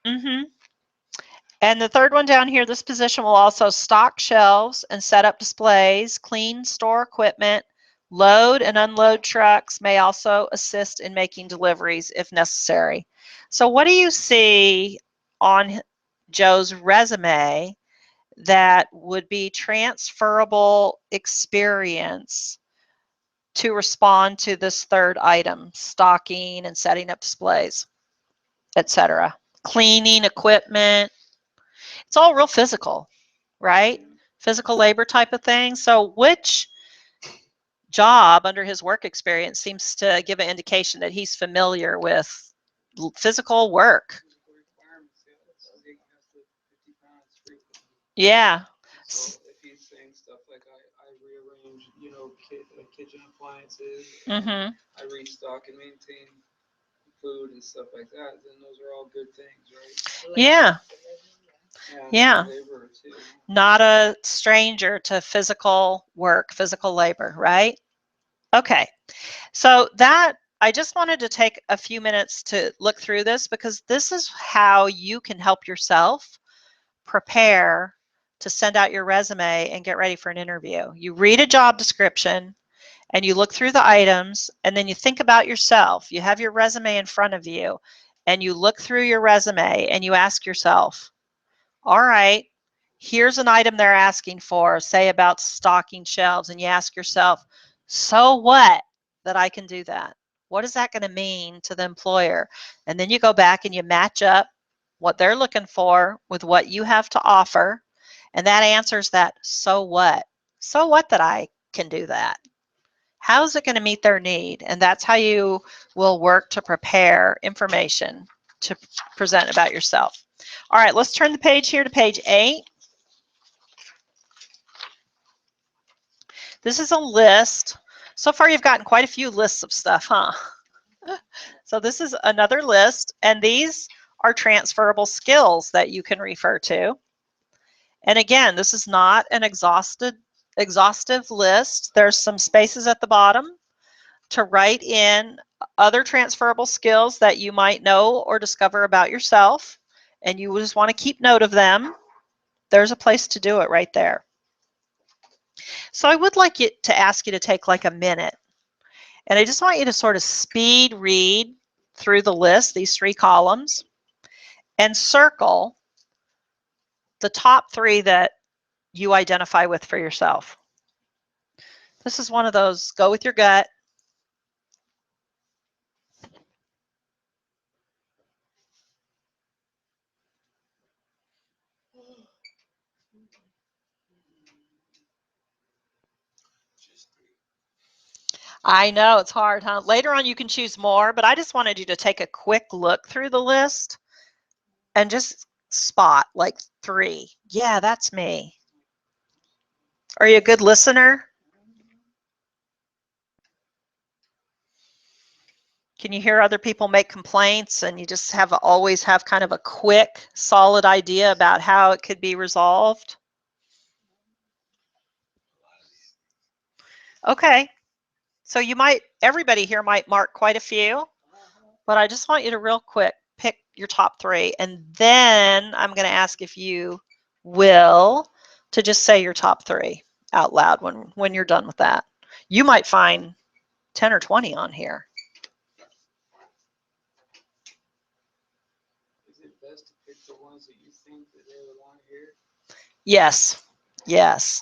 And the third one down here, this position will also stock shelves and set up displays, clean store equipment, load and unload trucks, may also assist in making deliveries if necessary. So what do you see on Joe's resume that would be transferable experience to respond to this third item, stocking and setting up displays, etc.? Cleaning equipment. It's all real physical, right? Physical labor type of thing. So which job under his work experience seems to give an indication that he's familiar with physical work? Requirements, yeah, it's big, you have to 50 pounds frequently. Yeah. So if he's saying stuff like I rearrange, kitchen appliances, Mm-hmm. I restock and maintain food and stuff like that, then those are all good things, right? Yeah. Yeah. Labor too. Not a stranger to physical work, physical labor, right? Okay. So that I just wanted to take a few minutes to look through this because this is how you can help yourself prepare to send out your resume and get ready for an interview. You read a job description and you look through the items and then you think about yourself. You have your resume in front of you and you look through your resume and you ask yourself, all right, here's an item they're asking for, say about stocking shelves, and you ask yourself, so what that I can do that? What is that going to mean to the employer? And then you go back and you match up what they're looking for with what you have to offer, and that answers that so what? So what that I can do that? How is it going to meet their need? And that's how you will work to prepare information to present about yourself. All right, let's turn the page here to page 8. This is a list. So far you've gotten quite a few lists of stuff, huh? So this is another list, and these are transferable skills that you can refer to. And again, this is not an exhaustive list. There's some spaces at the bottom to write in other transferable skills that you might know or discover about yourself, and you just want to keep note of them. There's a place to do it right there. So I would like to ask you to take like a minute, and I just want you to sort of speed read through the list, these 3 columns, and circle the top 3 that you identify with for yourself. This is one of those go with your gut. I know it's hard, huh? Later on you can choose more, but I just wanted you to take a quick look through the list and just spot like 3. Yeah, that's me. Are you a good listener? Can you hear other people make complaints and you just always have kind of a quick, solid idea about how it could be resolved? Okay. So everybody here might mark quite a few, but I just want you to real quick pick your top 3, and then I'm going to ask if you will to just say your top 3 out loud when you're done with that. You might find 10 or 20 on here. Is it best to pick the ones that you think that they would want to hear? Yes. Yes.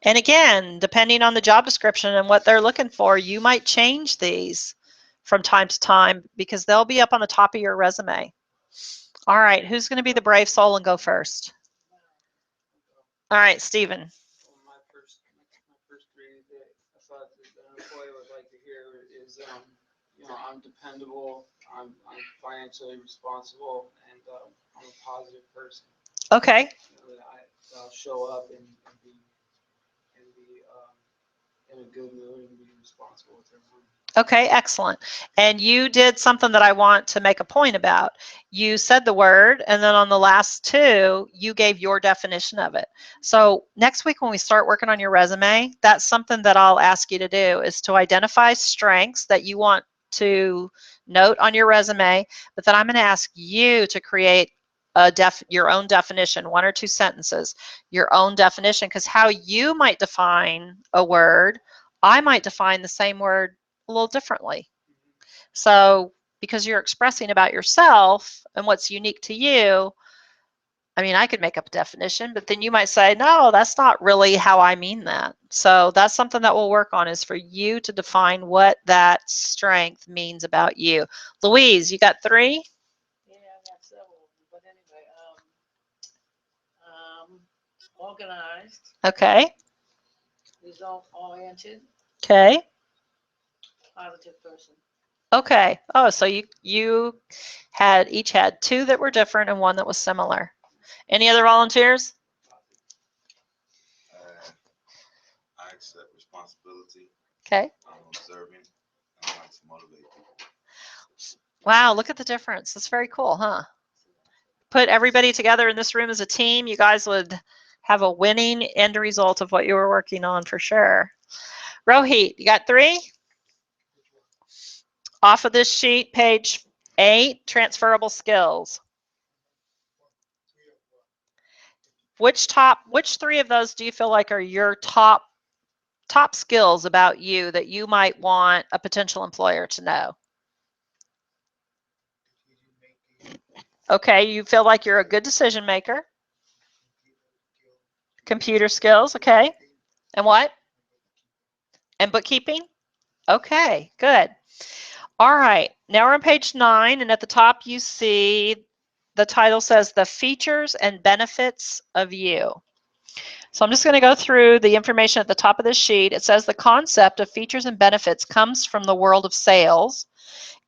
And again, depending on the job description and what they're looking for, you might change these from time to time because they'll be up on the top of your resume. All right, who's going to be the brave soul and go first? All right, Stephen. Well, my first 3 that I thought that an employee would like to hear is, I'm dependable, I'm financially responsible, and I'm a positive person. Okay. That I'll show up and be in a good mood and be responsible with their money. Okay, excellent. And you did something that I want to make a point about. You said the word, and then on the last 2, you gave your definition of it. So next week when we start working on your resume, that's something that I'll ask you to do, is to identify strengths that you want to note on your resume, but then I'm going to ask you to create your own definition, 1 or 2 sentences, your own definition, because how you might define a word, I might define the same word a little differently. So because you're expressing about yourself and what's unique to you. I mean, I could make up a definition, but then you might say, no, that's not really how I mean that. So that's something that we'll work on, is for you to define what that strength means about you. Louise, you got 3? Yeah, I got several, but anyway, organized, Okay. result oriented, Okay. positive person. Okay. Oh, so you had each had 2 that were different and 1 that was similar. Any other volunteers? I accept responsibility. Okay. I'm observant. And I like to motivate people. Wow, look at the difference. That's very cool, huh? Put everybody together in this room as a team, you guys would have a winning end result of what you were working on for sure. Rohit, you got 3? Off of this sheet, page 8, transferable skills. Which 3 of those do you feel like are your top skills about you that you might want a potential employer to know? Okay, you feel like you're a good decision maker. Computer skills, okay. And what? And bookkeeping? Okay, good. All right, now we're on page 9, and at the top you see the title says the features and benefits of you. So I'm just going to go through the information at the top of this sheet. It says the concept of features and benefits comes from the world of sales.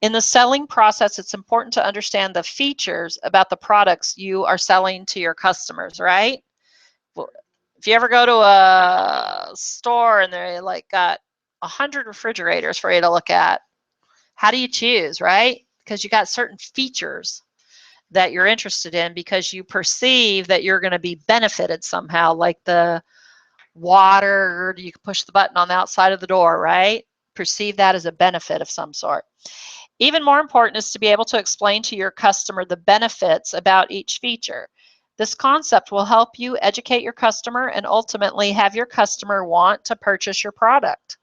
In the selling process, it's important to understand the features about the products you are selling to your customers, right? Well, if you ever go to a store and they like got 100 refrigerators for you to look at, how do you choose, right? Because you got certain features that you're interested in because you perceive that you're going to be benefited somehow, like the water, you can push the button on the outside of the door, right? Perceive that as a benefit of some sort. Even more important is to be able to explain to your customer the benefits about each feature. This concept will help you educate your customer and ultimately have your customer want to purchase your product.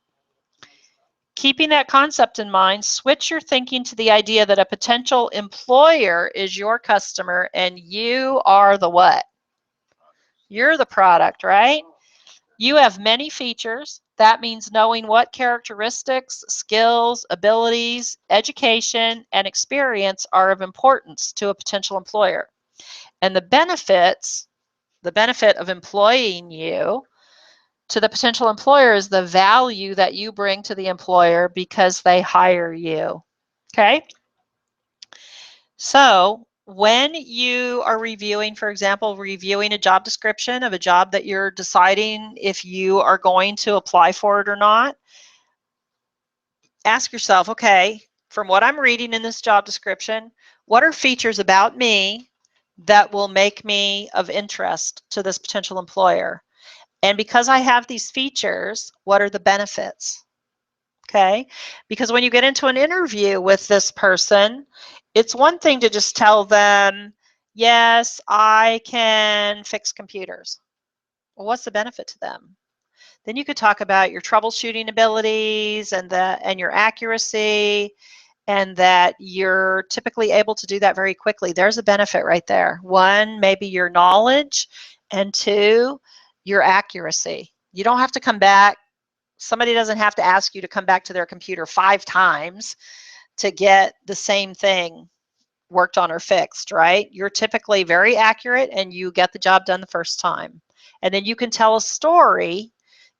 Keeping that concept in mind, switch your thinking to the idea that a potential employer is your customer and you are the what? You're the product, right? You have many features. That means knowing what characteristics, skills, abilities, education, and experience are of importance to a potential employer. And the benefit of employing you to the potential employer is the value that you bring to the employer because they hire you. Okay? So when you are reviewing, for example, reviewing a job description of a job that you're deciding if you are going to apply for it or not, ask yourself, okay, from what I'm reading in this job description, what are features about me that will make me of interest to this potential employer? And because I have these features, what are the benefits? Okay, because when you get into an interview with this person, it's one thing to just tell them, yes, I can fix computers. Well, what's the benefit to them? Then you could talk about your troubleshooting abilities and your accuracy, and that you're typically able to do that very quickly. There's a benefit right there. 1, maybe your knowledge, and 2, your accuracy. You don't have to come back. Somebody doesn't have to ask you to come back to their computer 5 times to get the same thing worked on or fixed, right? You're typically very accurate and you get the job done the first time. And then you can tell a story,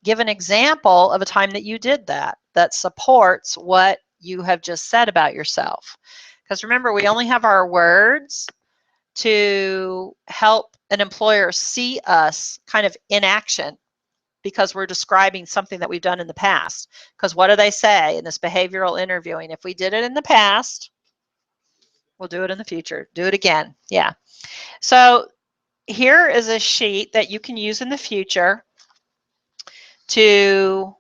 give an example of a time that you did that supports what you have just said about yourself. Because remember, we only have our words to help an employer see us kind of in action, because we're describing something that we've done in the past. Because what do they say in this behavioral interviewing? If we did it in the past, we'll do it in the future. Do it again. Yeah. So here is a sheet that you can use in the future to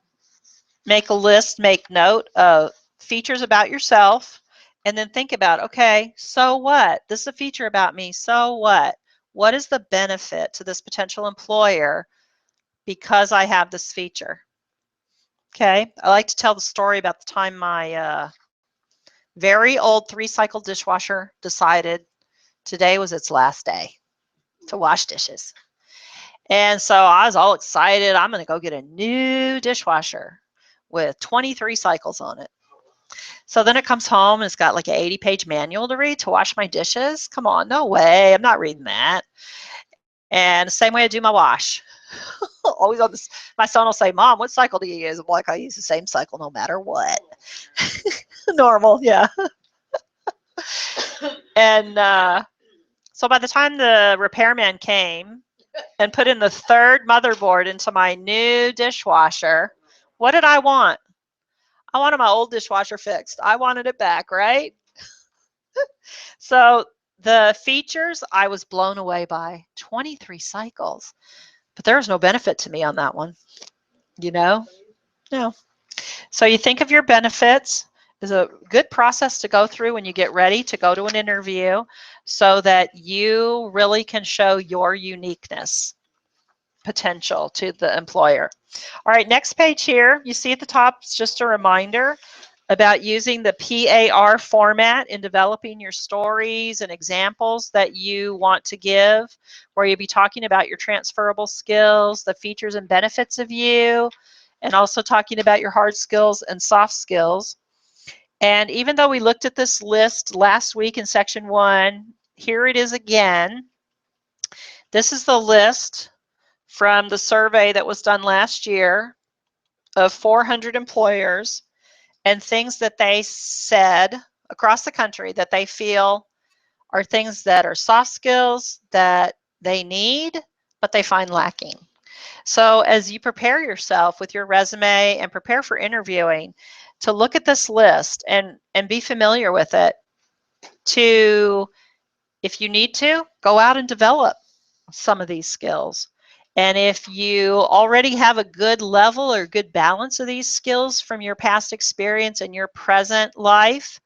make a list, make note of features about yourself, and then think about, okay, so what? This is a feature about me. So what? What is the benefit to this potential employer because I have this feature? Okay, I like to tell the story about the time my very old 3-cycle dishwasher decided today was its last day to wash dishes. And so I was all excited. I'm going to go get a new dishwasher with 23 cycles on it. So then it comes home and it's got like an 80-page manual to read to wash my dishes. Come on, no way. I'm not reading that. And the same way I do my wash. Always on this. My son will say, Mom, what cycle do you use? I'm like, I use the same cycle no matter what. Normal, yeah. And so by the time the repairman came and put in the 3rd motherboard into my new dishwasher, what did I want? I wanted my old dishwasher fixed. I wanted it back, right? So the features I was blown away by. 23 cycles. But there was no benefit to me on that one. You know? No. So you think of your benefits is a good process to go through when you get ready to go to an interview so that you really can show your uniqueness potential to the employer. All right, next page here, you see at the top, it's just a reminder about using the PAR format in developing your stories and examples that you want to give, where you'll be talking about your transferable skills, the features and benefits of you, and also talking about your hard skills and soft skills. And even though we looked at this list last week in section 1, here it is again. This is the list from the survey that was done last year of 400 employers and things that they said across the country that they feel are things that are soft skills that they need, but they find lacking. So as you prepare yourself with your resume and prepare for interviewing, to look at this list and be familiar with it, to, if you need to, go out and develop some of these skills. And if you already have a good level or good balance of these skills from your past experience and your present life,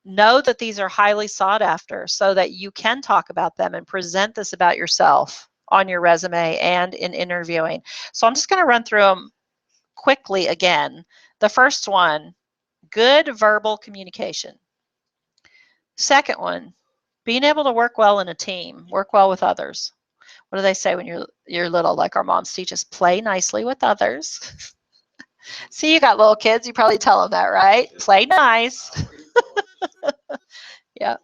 know that these are highly sought after so that you can talk about them and present this about yourself on your resume and in interviewing. So I'm just going to run through them quickly again. The first one, good verbal communication. Second one, being able to work well in a team, work well with others. What do they say when you're little? Like our moms teach us, play nicely with others. See, you got little kids, you probably tell them that, right? Play nice. Yeah.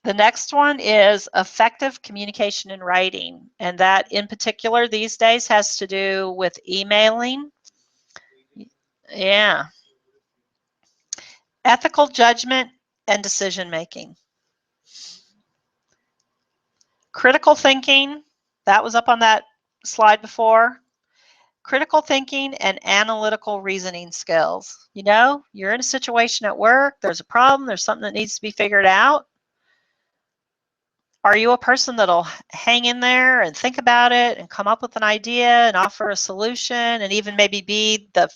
The next one is effective communication in writing. And that in particular these days has to do with emailing. Yeah. Ethical judgment and decision making. Critical thinking, that was up on that slide before. Critical thinking and analytical reasoning skills. You know, you're in a situation at work, there's a problem, there's something that needs to be figured out. Are you a person that'll hang in there and think about it and come up with an idea and offer a solution and even maybe be the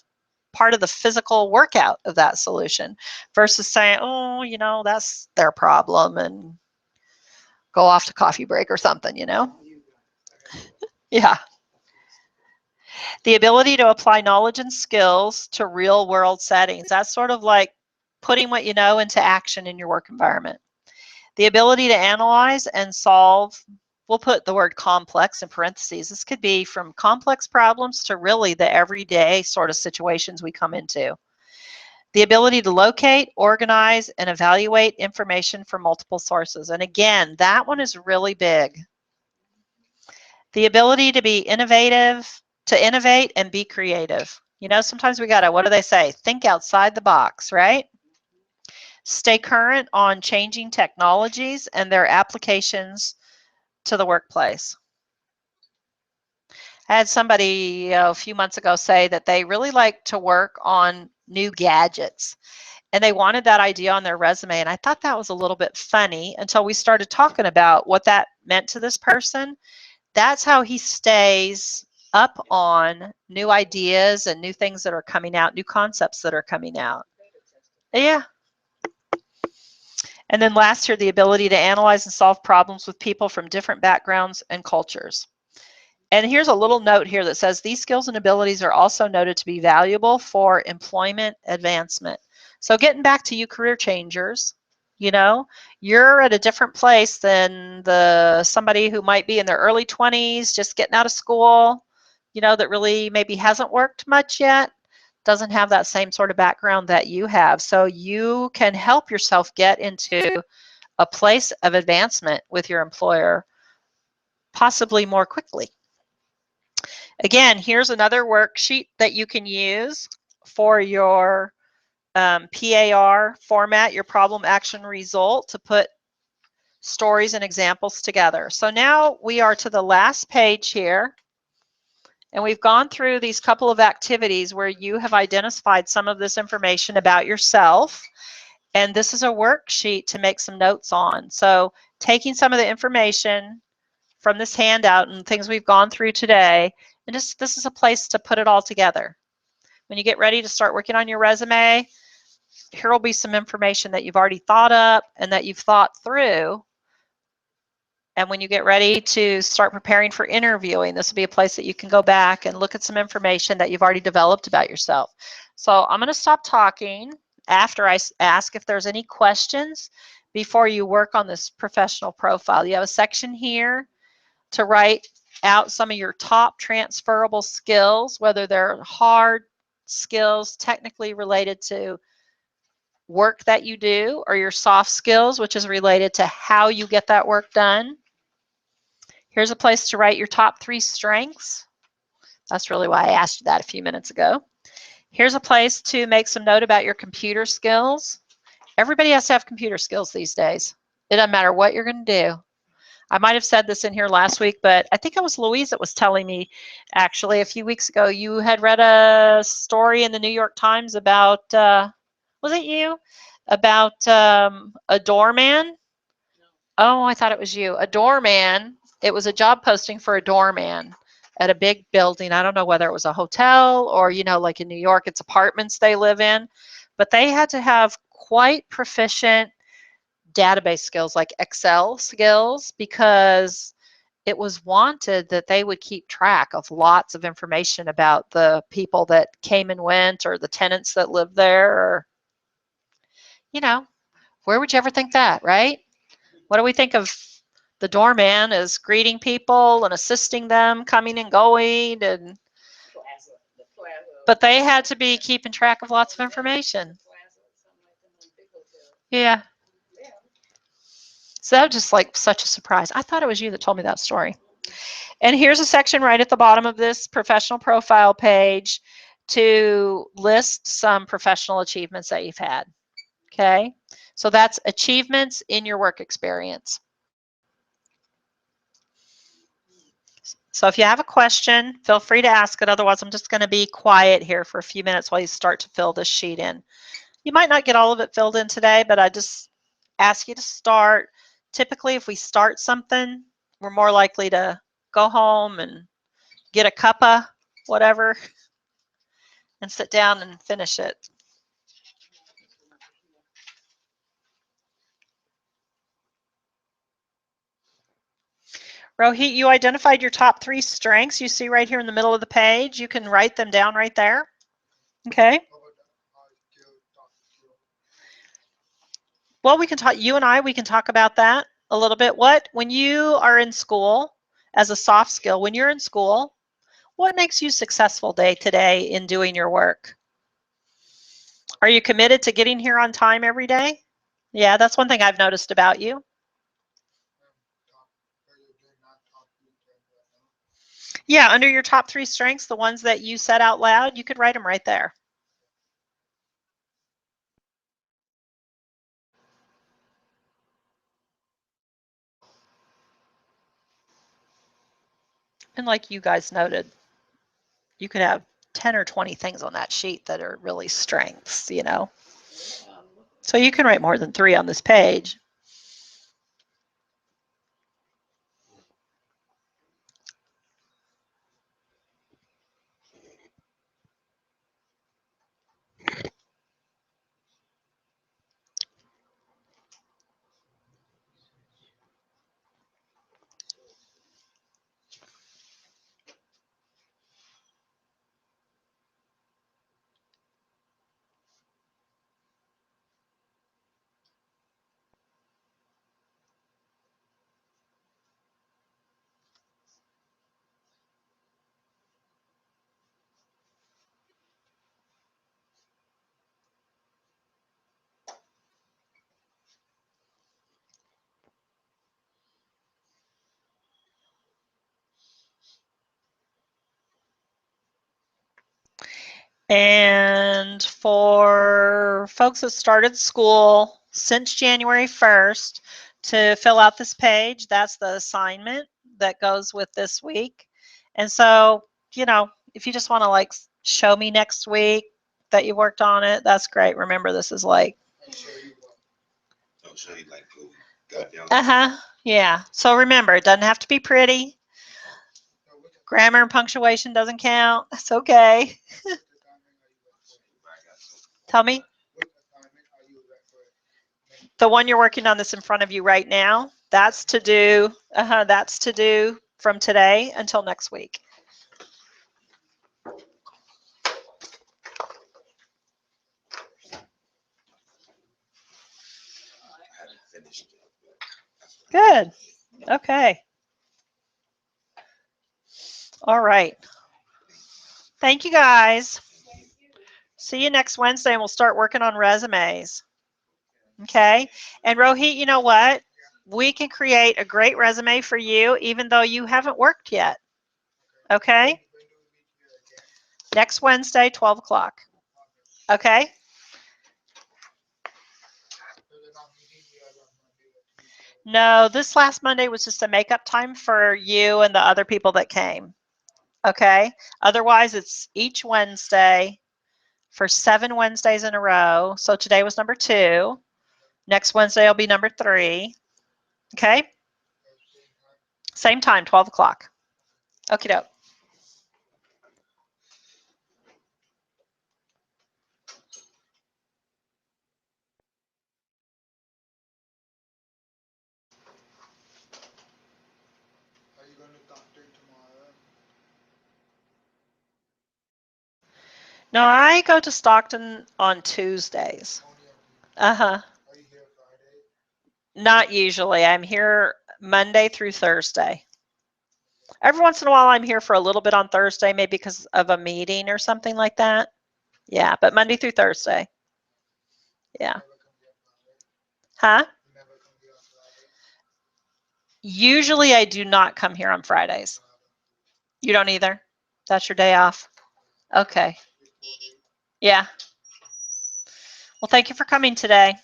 part of the physical workout of that solution versus saying, oh, you know, that's their problem and go off to coffee break or something, you know? Yeah. The ability to apply knowledge and skills to real world settings. That's sort of like putting what you know into action in your work environment. The ability to analyze and solve, we'll put the word complex in parentheses. This could be from complex problems to really the everyday sort of situations we come into. The ability to locate, organize, and evaluate information from multiple sources. And again, that one is really big. The ability to be innovative, to innovate and be creative. You know, sometimes we gotta, what do they say? Think outside the box, right? Stay current on changing technologies and their applications to the workplace. I had somebody a few months ago say that they really like to work on new gadgets and they wanted that idea on their resume. And I thought that was a little bit funny until we started talking about what that meant to this person. That's how he stays up on new ideas and new things that are coming out, new concepts that are coming out. Yeah. And then last here, the ability to analyze and solve problems with people from different backgrounds and cultures. And here's a little note here that says these skills and abilities are also noted to be valuable for employment advancement. So getting back to you career changers, you know, you're at a different place than somebody who might be in their early 20s, just getting out of school, you know, that really maybe hasn't worked much yet, doesn't have that same sort of background that you have. So you can help yourself get into a place of advancement with your employer, possibly more quickly. Again, here's another worksheet that you can use for your PAR format, your problem action result, to put stories and examples together. So now we are to the last page here, and we've gone through these couple of activities where you have identified some of this information about yourself, and this is a worksheet to make some notes on. So taking some of the information from this handout and things we've gone through today, and this is a place to put it all together. When you get ready to start working on your resume, here will be some information that you've already thought up and that you've thought through. And when you get ready to start preparing for interviewing, this will be a place that you can go back and look at some information that you've already developed about yourself. So I'm going to stop talking after I ask if there's any questions before you work on this professional profile. You have a section here to write out some of your top transferable skills, whether they're hard skills technically related to work that you do, or your soft skills, which is related to how you get that work done. Here's a place to write your top 3 strengths. That's really why I asked you that a few minutes ago. Here's a place to make some note about your computer skills. Everybody has to have computer skills these days. It doesn't matter what you're going to do. I might have said this in here last week, but I think it was Louise that was telling me actually a few weeks ago, you had read a story in the New York Times about, was it you? About a doorman? Oh, I thought it was you. A doorman. It was a job posting for a doorman at a big building. I don't know whether it was a hotel or, you know, like in New York, it's apartments they live in. But they had to have quite proficient database skills, like Excel skills, because it was wanted that they would keep track of lots of information about the people that came and went, or the tenants that lived there, or, you know, where would you ever think that, right? What do we think of the doorman as greeting people and assisting them coming and going? And but they had to be keeping track of lots of information. Yeah. So that was just like such a surprise. I thought it was you that told me that story. And here's a section right at the bottom of this professional profile page to list some professional achievements that you've had. Okay. So that's achievements in your work experience. So if you have a question, feel free to ask it. Otherwise, I'm just going to be quiet here for a few minutes while you start to fill this sheet in. You might not get all of it filled in today, but I just ask you to start. Typically, if we start something, we're more likely to go home and get a cuppa, whatever, and sit down and finish it. Rohit, you identified your top 3 strengths. You see right here in the middle of the page. You can write them down right there. Okay. Well, we can talk, you and I, we can talk about that a little bit. When you are in school as a soft skill, when you're in school, what makes you successful day to day in doing your work? Are you committed to getting here on time every day? Yeah, that's one thing I've noticed about you. Yeah, under your top 3 strengths, the ones that you said out loud, you could write them right there. And like you guys noted, you could have 10 or 20 things on that sheet that are really strengths, you know. So you can write more than 3 on this page. And for folks that started school since January 1st to fill out this page, that's the assignment that goes with this week. And so, you know, if you just want to like show me next week that you worked on it, that's great. Remember, this is like. I'll show you like what we got down. Yeah. So remember, it doesn't have to be pretty. Grammar and punctuation doesn't count. It's okay. Tell me. The one you're working on that's in front of you right now, that's to do. That's to do from today until next week. I haven't finished it. Good. Okay. All right. Thank you, guys. See you next Wednesday, and we'll start working on resumes. Okay. And Rohit, you know what? We can create a great resume for you, even though you haven't worked yet. Okay. Next Wednesday, 12 o'clock. Okay. No, this last Monday was just a makeup time for you and the other people that came. Okay. Otherwise, it's each Wednesday for 7 Wednesdays in a row. So today was number 2. Next Wednesday will be number 3. Okay. Same time, 12 o'clock. Okie doke. Are you going to doctor tomorrow? No, I go to Stockton on Tuesdays. Only on Uh-huh. Are you here Friday? Not usually. I'm here Monday through Thursday. Every once in a while, I'm here for a little bit on Thursday, maybe because of a meeting or something like that. Yeah, but Monday through Thursday. Yeah. Never come here Friday? Huh? You never come here on Friday? Usually I do not come here on Fridays. You don't either? That's your day off? Okay. Reporting. Yeah. Well, thank you for coming today.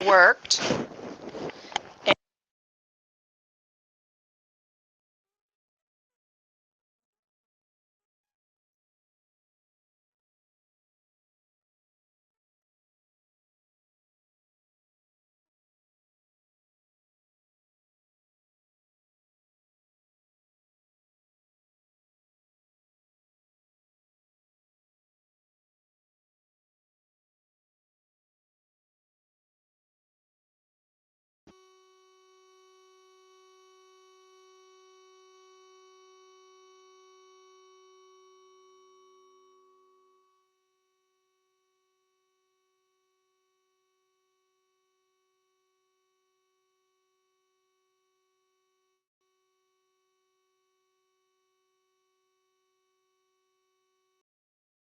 Worked.